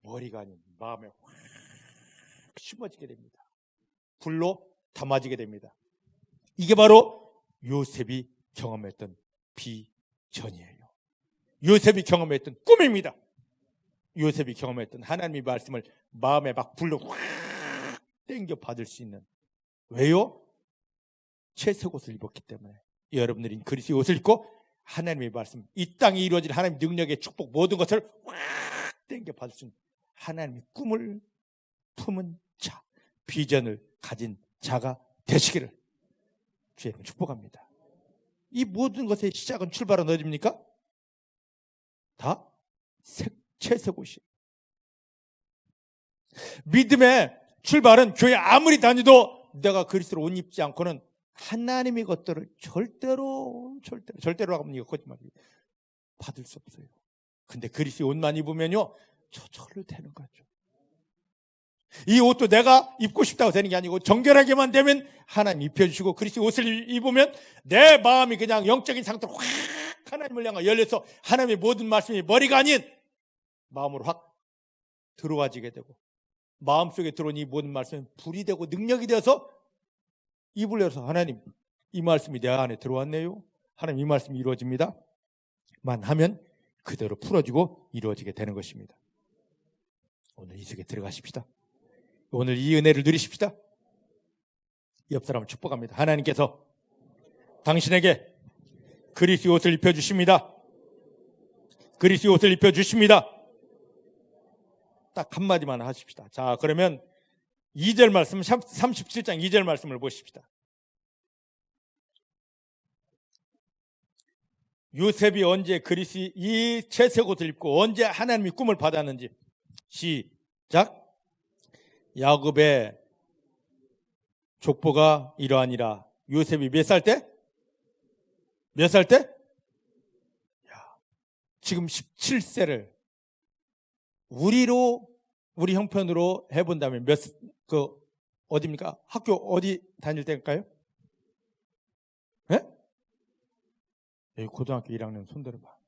머리가 아닌 마음에 확 심어지게 됩니다. 불로 담아지게 됩니다. 이게 바로 요셉이 경험했던 비전이에요. 요셉이 경험했던 꿈입니다. 요셉이 경험했던 하나님의 말씀을 마음에 막 불로 확 땡겨 받을 수 있는. 왜요? 채색 옷을 입었기 때문에. 여러분들이 그리스도의 옷을 입고 하나님의 말씀, 이 땅에 이루어질 하나님의 능력의 축복 모든 것을 확 땡겨 받을 수 있는 하나님의 꿈을 품은 자, 비전을 가진 자가 되시기를 주의 이름으로 축복합니다. 이 모든 것의 시작은 출발은 어디입니까? 다 채색 옷이에요. 믿음의 출발은 교회 아무리 다니도 내가 그리스도로 옷 입지 않고는 하나님의 것들을 절대로 하면 이거 거짓말이에요. 받을 수 없어요. 근데 그리스도의 옷만 입으면요 저절로 되는 거죠. 이 옷도 내가 입고 싶다고 되는 게 아니고 정결하게만 되면 하나님 입혀주시고, 그리스도의 옷을 입으면 내 마음이 그냥 영적인 상태로 확 하나님을 향해 열려서 하나님의 모든 말씀이 머리가 아닌 마음으로 확 들어와지게 되고, 마음속에 들어온 이 모든 말씀이 불이 되고 능력이 되어서 입을 열어서 하나님 이 말씀이 내 안에 들어왔네요, 하나님 이 말씀이 이루어집니다 만 하면 그대로 풀어지고 이루어지게 되는 것입니다. 오늘 이 속에 들어가십시다. 오늘 이 은혜를 누리십시다. 옆 사람을 축복합니다. 하나님께서 당신에게 그리스도의 옷을 입혀주십니다. 그리스도의 옷을 입혀주십니다. 딱 한마디만 하십시다. 자, 그러면 2절 말씀, 37장 2절 말씀을 보십시다. 요셉이 언제 그리스도의 이 채색 옷을 입고 언제 하나님의 꿈을 받았는지 시작. 야곱의 족보가 이러하니라. 요셉이 몇 살 때? 몇 살 때? 지금 17세를 우리 형편으로 해본다면 어디입니까? 학교 어디 다닐 때일까요? 예? 여기 고등학교 1학년 손 들어봐.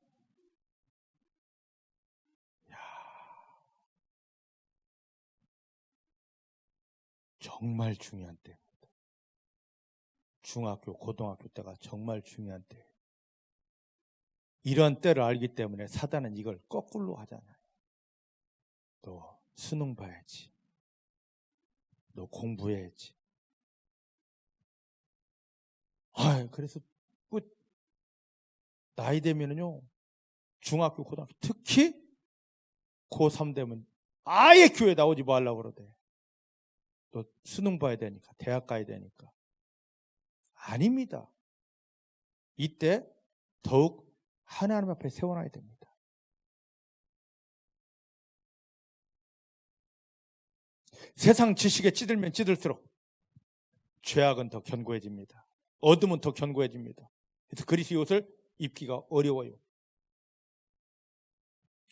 정말 중요한 때입니다. 중학교, 고등학교 때가 정말 중요한 때. 이런 때를 알기 때문에 사단은 이걸 거꾸로 하잖아요. 너 수능 봐야지. 너 공부해야지. 그래서 나이 되면은요, 중학교, 고등학교, 특히 고3 되면 아예 교회 나오지 말라고 그러대. 또 수능 봐야 되니까, 대학 가야 되니까. 아닙니다. 이때 더욱 하나님 앞에 세워놔야 됩니다. 세상 지식에 찌들면 찌들수록 죄악은 더 견고해집니다. 어둠은 더 견고해집니다. 그래서 그리스도의 옷을 입기가 어려워요.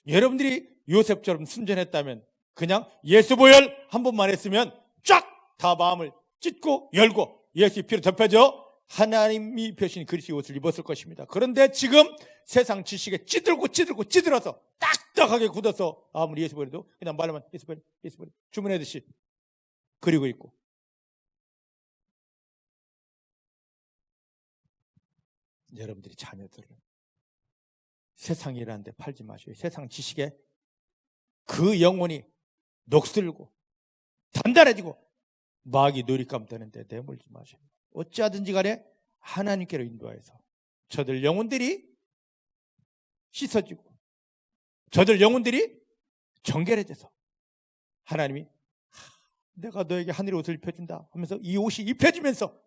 여러분들이 요셉처럼 순전했다면 그냥 예수 보혈 한 번만 했으면 쫙 다 마음을 찢고 열고 예수의 피로 덮여져 하나님이 펴신 그리스도의 옷을 입었을 것입니다. 그런데 지금 세상 지식에 찌들어서 딱딱하게 굳어서 아무리 예수 보혈도 그냥 말로만 예수 보혈 주문하듯이 그리고 있고, 여러분들이 자녀들을 세상이라는 데 팔지 마시고 세상 지식에 그 영혼이 녹슬고 단단해지고 마귀 놀잇감 되는데 내몰지 마세요. 어찌하든지 간에 하나님께로 인도하여서 저들 영혼들이 씻어지고 저들 영혼들이 정결해져서 하나님이 내가 너에게 하늘의 옷을 입혀준다 하면서 이 옷이 입혀지면서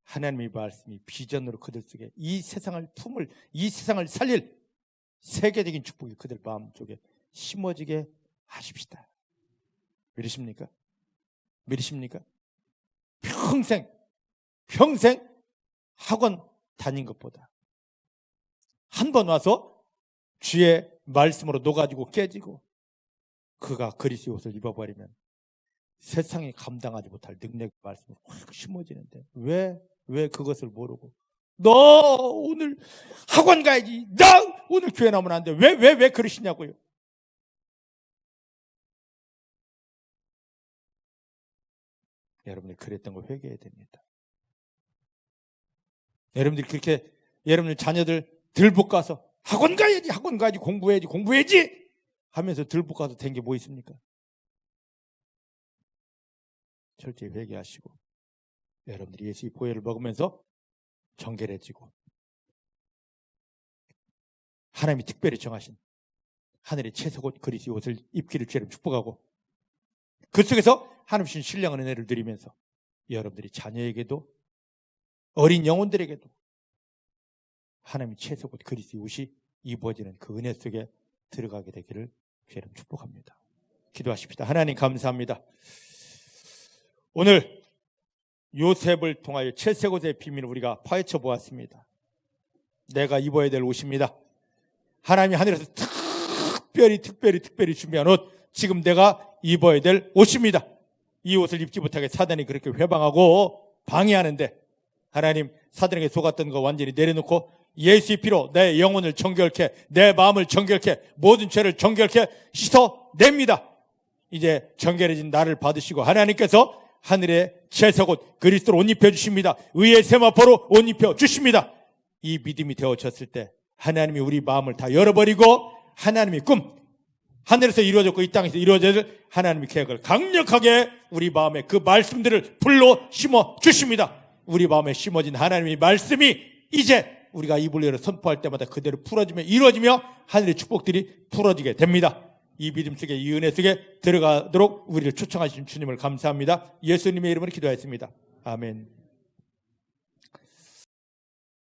하나님의 말씀이 비전으로 그들 속에 이 세상을 이 세상을 살릴 세계적인 축복이 그들 마음속에 심어지게 하십시다. 믿으십니까? 믿으십니까? 평생 학원 다닌 것보다 한 번 와서 주의 말씀으로 녹아지고 깨지고 그가 그리스도의 옷을 입어버리면 세상이 감당하지 못할 능력의 말씀이 확 심어지는데 왜 그것을 모르고 너 오늘 학원 가야지, 나 오늘 교회 나오면 안 돼, 왜 그러시냐고요. 여러분들 그랬던 거 회개해야 됩니다. 여러분들이 그렇게 여러분들 자녀들 들볶아서 학원 가야지, 학원 가야지, 공부해야지 하면서 들볶아서 된 게 뭐 있습니까? 철저히 회개하시고 여러분들이 예수의 보혈을 먹으면서 정결해지고 하나님이 특별히 정하신 하늘의 채석옷 그리스도의 옷을 입기를 주님 축복하고 그 속에서 하나님 주신 신령한 은혜를 드리면서 여러분들이 자녀에게도 어린 영혼들에게도 하나님의 채석옷 그리스도의 옷이 입어지는 그 은혜 속에 들어가게 되기를 주님 축복합니다. 기도하십시다. 하나님 감사합니다. 오늘 요셉을 통하여 채색옷의 비밀을 우리가 파헤쳐 보았습니다. 내가 입어야 될 옷입니다. 하나님이 하늘에서 특별히 준비한 옷, 지금 내가 입어야 될 옷입니다. 이 옷을 입지 못하게 사단이 그렇게 회방하고 방해하는데 하나님 사단에게 속았던 거 완전히 내려놓고 예수의 피로 내 영혼을 정결케, 내 마음을 정결케, 모든 죄를 정결케 씻어냅니다. 이제 정결해진 나를 받으시고 하나님께서 하늘의 채석옷 그리스도로 옷 입혀주십니다. 의의 세마포로 옷 입혀주십니다. 이 믿음이 되어졌을 때 하나님이 우리 마음을 다 열어버리고 하나님의 꿈, 하늘에서 이루어졌고 이 땅에서 이루어질 하나님의 계획을 강력하게 우리 마음에 그 말씀들을 불러 심어주십니다. 우리 마음에 심어진 하나님의 말씀이 이제 우리가 입을 열어 선포할 때마다 그대로 풀어지며 이루어지며 하늘의 축복들이 풀어지게 됩니다. 이 믿음 속에, 이 은혜 속에 들어가도록 우리를 초청하신 주님을 감사합니다. 예수님의 이름으로 기도하였습니다. 아멘.